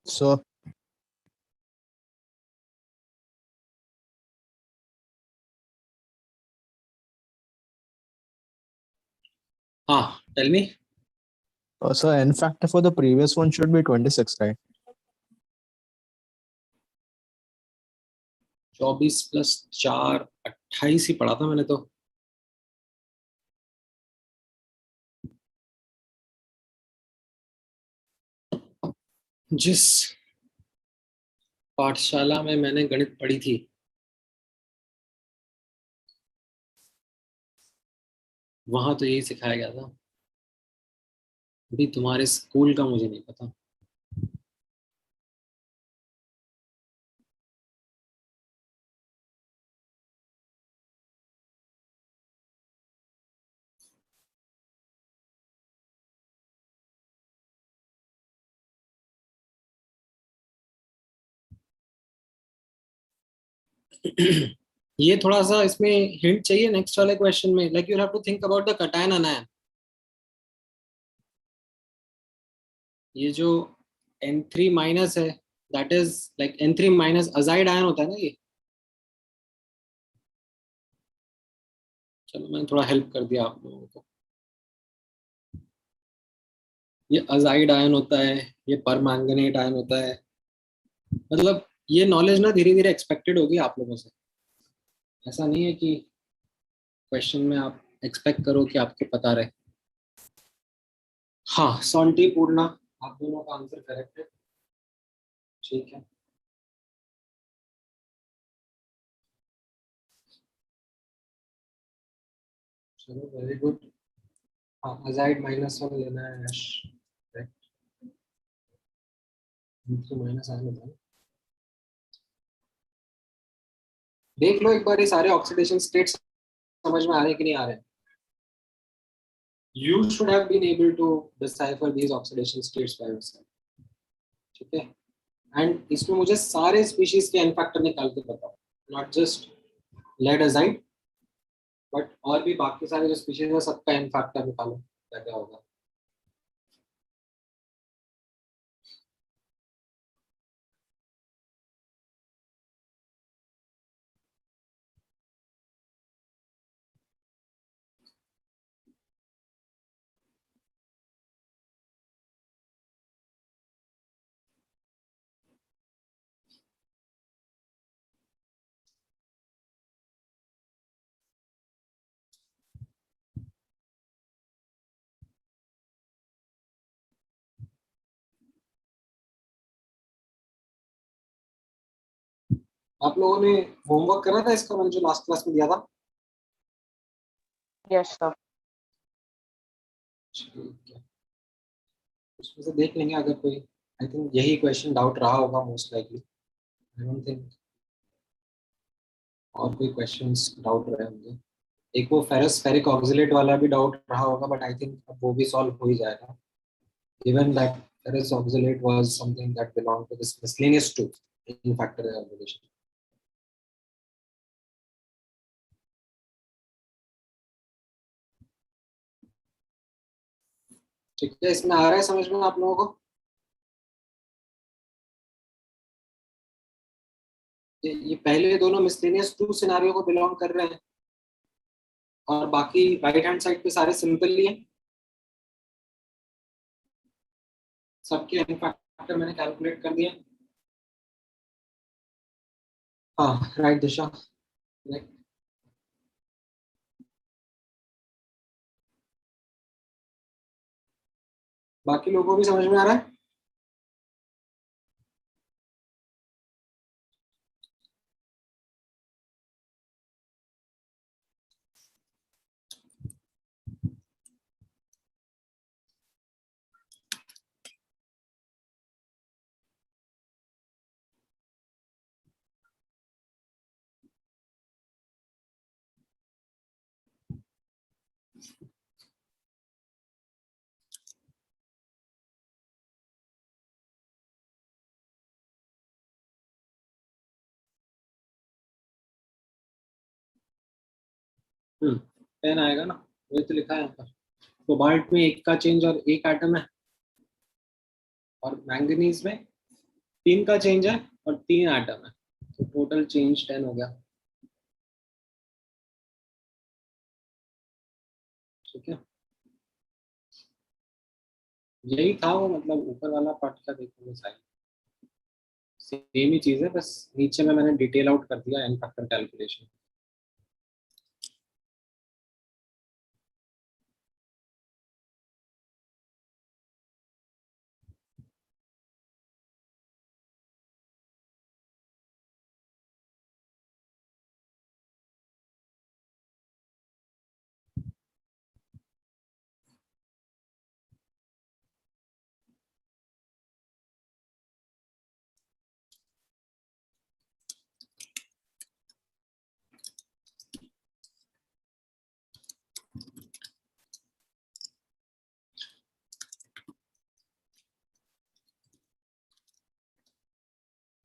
So हाँ, tell me. so n factor for the previous one should be 26, right? 24 plus 4 28 ही पढ़ा था मैंने तो. जिस पाठशाला में मैंने गणित पढ़ी थी वहां तो यही सिखाया गया था. अभी तुम्हारे स्कूल का मुझे नहीं पता. ये थोड़ा सा इसमें हिंट चाहिए नेक्स्ट वाले क्वेश्चन में. Like you have to think about the cation anion. ये जो N3 माइनस है that is like N3 minus azide ion होता है ना ये. चलो मैंने थोड़ा हेल्प कर दिया आप लोगों को. ये अजाइड आयन होता है, ये परमैंगनेट आयन होता है. मतलब ये नॉलेज ना धीरे धीरे एक्सपेक्टेड होगी आप लोगों से. ऐसा नहीं है कि क्वेश्चन में आप एक्सपेक्ट करो कि आपको पता रहे. हाँ, सॉल्टी पूर्णा, आप दोनों का आंसर करेक्ट है. ठीक है. चलो वेरी गुड. हाँ, अजाइड -1 लेना है यश. माइनस आने होता है. देख लो एक बार ये सारे ऑक्सीडेशन स्टेट्स समझ में आ रहे हैं कि नहीं आ रहे हैं. You should have been able to decipher these oxidation states by yourself. ठीक है. एंड इसमें मुझे सारे स्पीशीज के एन फैक्टर निकाल के बताओ, not just lead azide but और भी बाकी सारे जो स्पीशीज है सबका एन फैक्टर निकालो क्या क्या होगा. आप लोगों ने होमवर्क करा था इसका, मैंने जो लास्ट क्लास में दिया था. Yes, sir. ठीक है. उसमें से देख लेंगे अगर कोई. आई थिंक यही क्वेश्चन डाउट रहा होगा most likely. I don't think और कोई क्वेश्चंस डाउट रहे होंगे. एक वो फेरस फेरिक ऑक्सिलेट वाला भी डाउट रहा होगा बट आई थिंक अब वो भी सॉल्व हो ही जाएगा. Given that ferrous oxalate was something that belonged to this miscellaneous 2 in factor obligation. ठीक है, इसमें आ रहा है समझ में आप लोगों को. ये पहले दोनों मिसलेनियस 2 सिनारियो को बिलोंग कर रहे हैं और बाकी राइट हैंड साइड पे सारे सिंपल ही हैं. सबके एन फैक्टर मैंने कैलकुलेट कर दिया. हाँ, राइट दिशा. राइट. बाकी लोगों को भी समझ में आ रहा है. पेन आएगा ना, वही तो लिखा है यहाँ पर. कोबाल्ट में एक का चेंज और एक एटम है और मैंगनीज में 3 का चेंज है और 3 एटम है, तो टोटल चेंज 10 हो गया। ठीक है, यही था वो, मतलब ऊपर वाला पार्ट का देखोगे साइड सेम ही चीज है, बस नीचे में मैंने डिटेल आउट कर दिया एन फैक्टर कैलकुलेशन।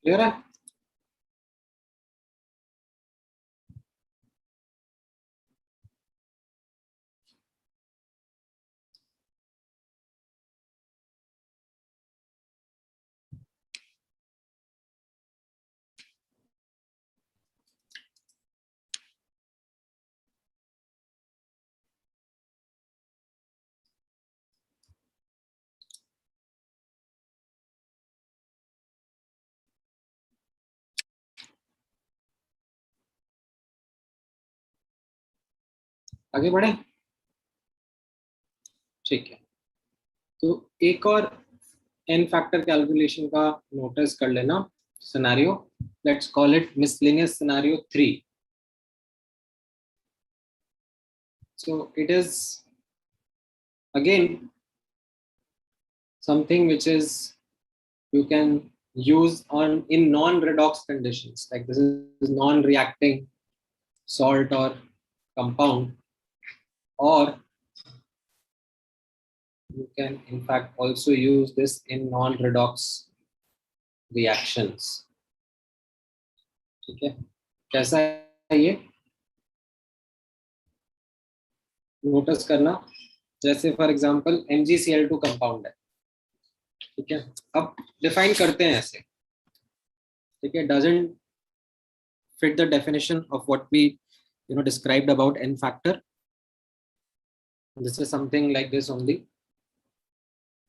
क्लियर है? आगे बढ़े? ठीक है, तो एक और एन फैक्टर कैलकुलेशन का नोटिस कर लेना scenario, let's call it miscellaneous scenario 3। So it is again something which is you can use on in non-redox conditions, like this is non-reacting salt or compound, or you can in fact also use this in non-redox reactions. ठीक है, कैसा है ये notice करना, जैसे for example MgCl2 compound है। ठीक है, अब डिफाइन करते हैं ऐसे। ठीक है, doesn't fit the definition of what we described about n factor. This is something like this only.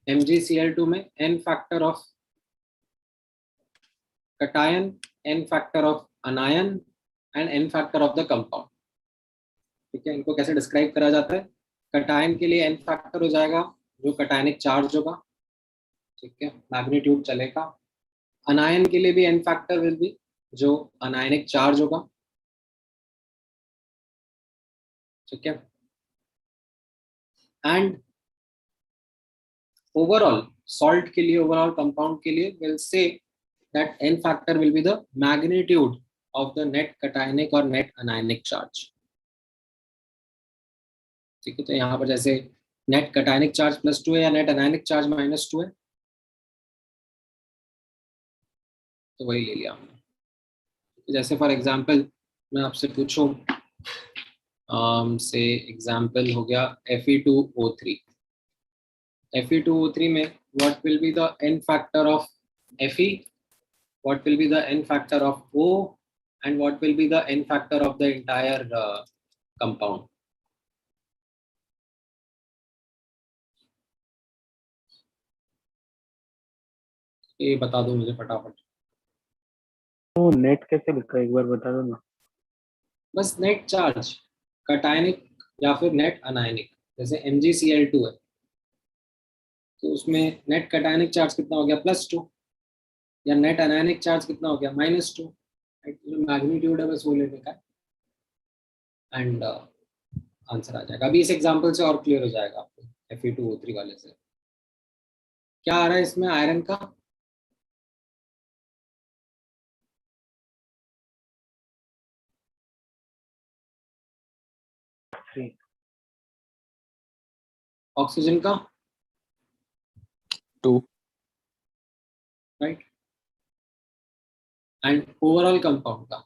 MgCl2 में n factor of cation, n factor of anion and n factor of the compound. ठीक है, इनको कैसे describe करा जाता है? Cation के लिए n फैक्टर हो जाएगा जो कटायनिक चार्ज होगा। ठीक है, मैग्नीट्यूड चलेगा। अनायन के लिए भी n फैक्टर विल बी जो अनायनिक चार्ज होगा। ठीक है, एंड ओवरऑल सॉल्ट के लिए, ओवरऑल कंपाउंड के लिए will say that n factor will be the magnitude of the net cationic or net anionic charge. ठीक है, तो यहाँ पर जैसे नेट कटायनिक चार्ज +2 है या नेट अनायनिक चार्ज -2 है, तो वही ले लिया हमने। जैसे फॉर एग्जांपल मैं आपसे पूछूं, से एग्जांपल हो गया Fe2O3। Fe2O3 में what will be the n factor of Fe, what will be the n factor of O, and what will be the n factor of the entire compound? ये बता दो मुझे फटाफट। तो नेट कैसे लिखा है एक बार बता दो ना। बस नेट चार्ज, कटायनिक या फिर नेट अनायनिक। जैसे MgCl2 है तो उसमें नेट कटायनिक चार्ज कितना हो गया +2, या नेट अनायनिक चार्ज कितना हो गया -2। जो मैग्नीट्यूड है बस वो लेने का एंड आंसर आ जाएगा। अभी इस एग्जांपल से और क्लियर हो जाएगा आपको Fe2O3 वाले से। क्या आ रहा है इसमें आयरन का? ऑक्सीजन का 2 राइट, एंड ओवरऑल कंपाउंड का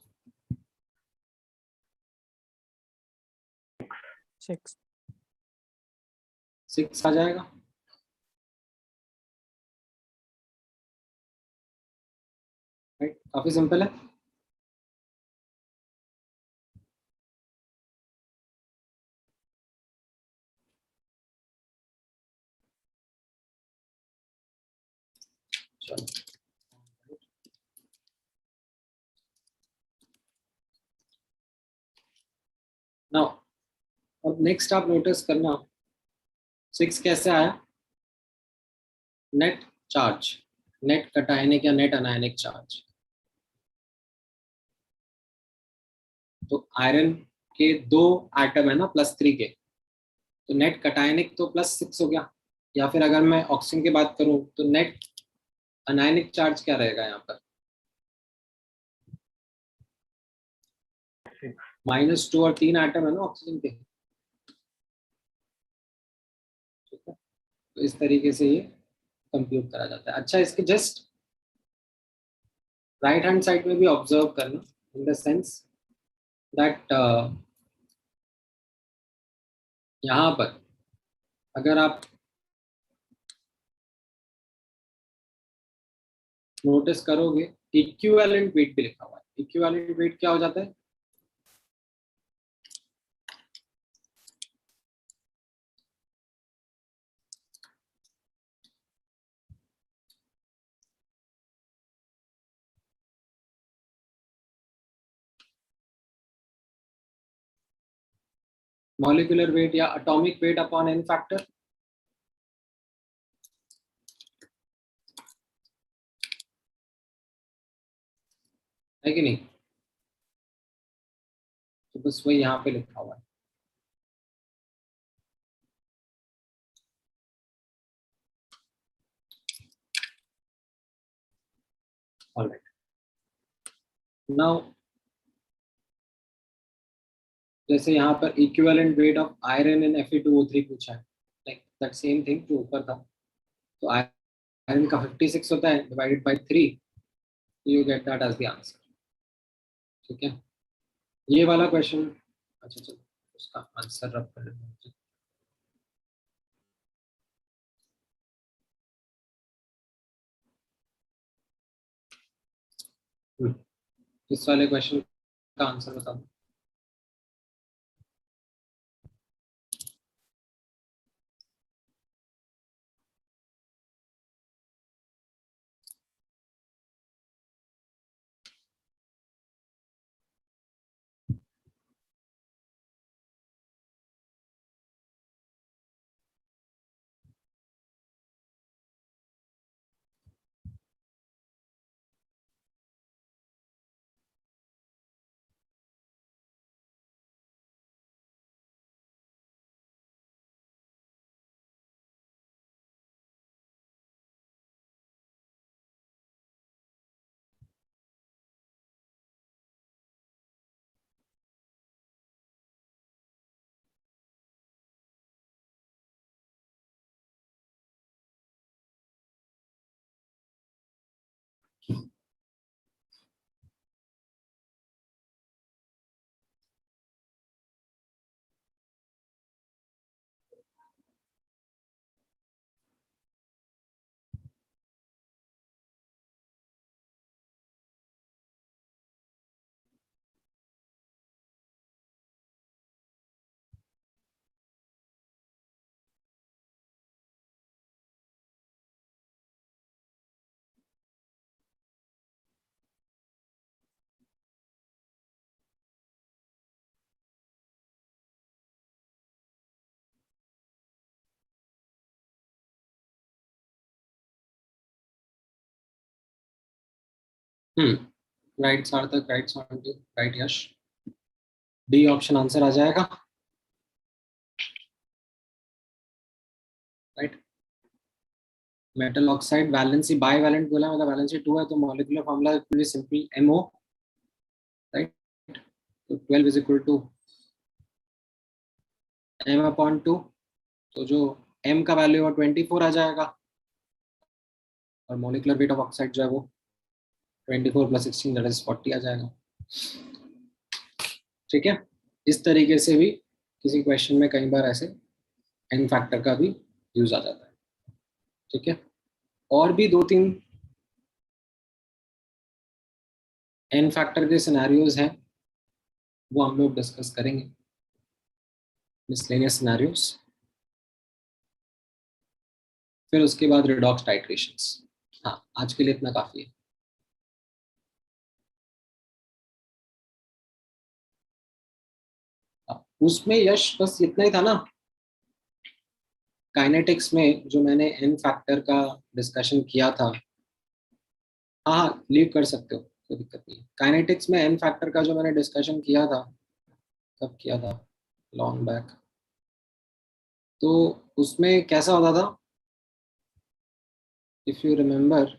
6 आ जाएगा। काफी सिंपल है। चलो नाउ अब नेक्स्ट आप नोटिस करना 6 कैसे आया, नेट चार्ज, नेट कटायनिक या नेट अनायनिक चार्ज। तो आयरन के 2 एटम है ना +3 के, तो नेट कटायनिक तो +6 हो गया, या फिर अगर मैं ऑक्सीजन की बात करूं तो नेट अनायनिक चार्ज क्या रहेगा यहाँ पर, -2 और 3 एटम है ना ऑक्सीजन के। ठीक है, तो इस तरीके से ये कंप्यूट करा जाता है। अच्छा, इसके जस्ट राइट हैंड साइड में भी ऑब्जर्व करना, इन द सेंस दैट यहाँ पर अगर आप नोटिस करोगे इक्विवेलेंट वेट भी लिखा हुआ है। इक्विवेलेंट वेट क्या हो जाता है, मॉलिक्यूलर वेट या atomic weight upon n factor. है कि नहीं, तो बस वही यहाँ पे लिखा हुआ है। ऑलराइट, नाउ जैसे यहाँ पर equivalent weight of iron in Fe2O3 पूछा है, लाइक दैट सेम थिंग जो ऊपर था। तो आयरन का 56 होता है divided by 3, you get that as the answer. ठीक है, ये वाला क्वेश्चन, अच्छा चलो उसका आंसर रब कर लेते हैं। इस वाले क्वेश्चन का आंसर बता दो। Right Sarthak, right Sarthak, right Yash, D option answer आ जाएगा। Right, metal oxide valency bivalent बोला, मतलब वैलेंसी 2 है, तो molecular formula will simple MO, right. तो 12 इज इक्वल टू M/2, तो जो M का वैल्यू है 24 आ जाएगा, और मॉलिक्यूलर वेट ऑफ ऑक्साइड जो है वो 24 + 16 दैट इज 40 आ जाएगा। ठीक है, इस तरीके से भी किसी क्वेश्चन में कई बार ऐसे एन फैक्टर का भी यूज आ जाता है। ठीक है, और भी 2-3 n फैक्टर के सिनेरियोज हैं वो हम लोग डिस्कस करेंगे, मिसलेनियस सिनेरियोज, फिर उसके बाद रिडॉक्स टाइट्रेशंस। हाँ, आज के लिए इतना काफी है। उसमें यश बस इतना ही था ना, काइनेटिक्स में जो मैंने n फैक्टर का डिस्कशन किया था। हाँ हाँ, लीव कर सकते हो, कोई दिक्कत नहीं है। काइनेटिक्स में n फैक्टर का जो मैंने डिस्कशन किया था, कब किया था, लॉन्ग बैक, तो उसमें कैसा होता था, if you remember,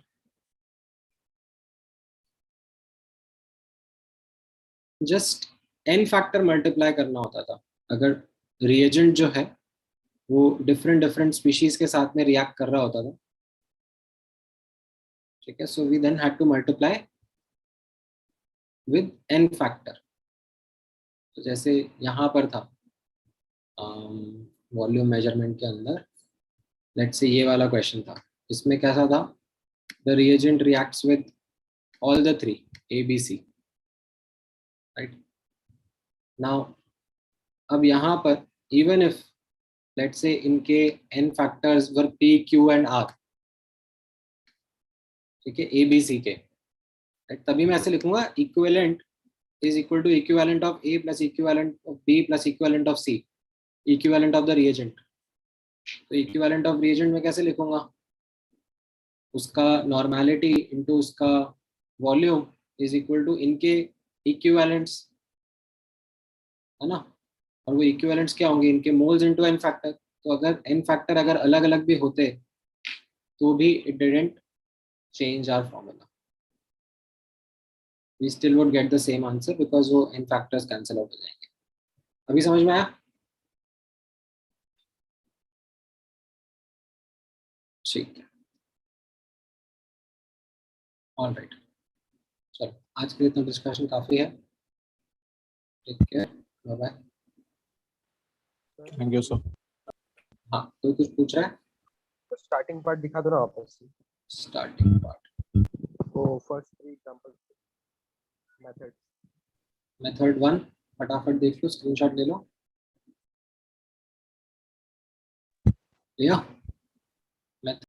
just n factor multiply करना होता था। अगर रिएजेंट जो है वो डिफरेंट डिफरेंट स्पीशीज के साथ में रिएक्ट कर रहा होता था, ठीक है, so we then had to multiply with n factor. तो जैसे यहाँ पर था वॉल्यूम मेजरमेंट के अंदर, लेट्स से ये वाला क्वेश्चन था, इसमें कैसा था, the reagent reacts with all the three A B C, right. Now अब यहाँ पर इवन इफ लेट्स से इनके n factors were P Q and R, ठीक है, A B C के, right? तभी मैं ऐसे लिखूंगा equivalent is equal to equivalent of A plus equivalent of B plus equivalent of C, equivalent of the reagent। तो equivalent of reagent में कैसे लिखूंगा, उसका नॉर्मेलिटी इनटू उसका वॉल्यूम इज इक्वल टू इनके इक्विवेलेंट्स, है ना, और वो इक्विवेलेंट्स क्या होंगे, इनके मोल्स इनटू n फैक्टर। तो अगर n फैक्टर अगर अलग अलग भी होते तो भी it didn't change our formula, we still would get the same answer because वो n factors cancel out हो जाएंगे। अभी समझ में आया? ठीक है, ऑल राइट, चलो आज के लिए इतना डिस्कशन काफी है, take care, bye bye. Thank you sir. हाँ, कोई कुछ पूछ रहा है? तो स्टार्टिंग पार्ट दिखा दो ना वापस से। स्टार्टिंग पार्ट, तो फर्स्ट 3 एग्जांपल्स मेथड। मेथड 1 फटाफट देख लो, स्क्रीनशॉट ले लो, लिया?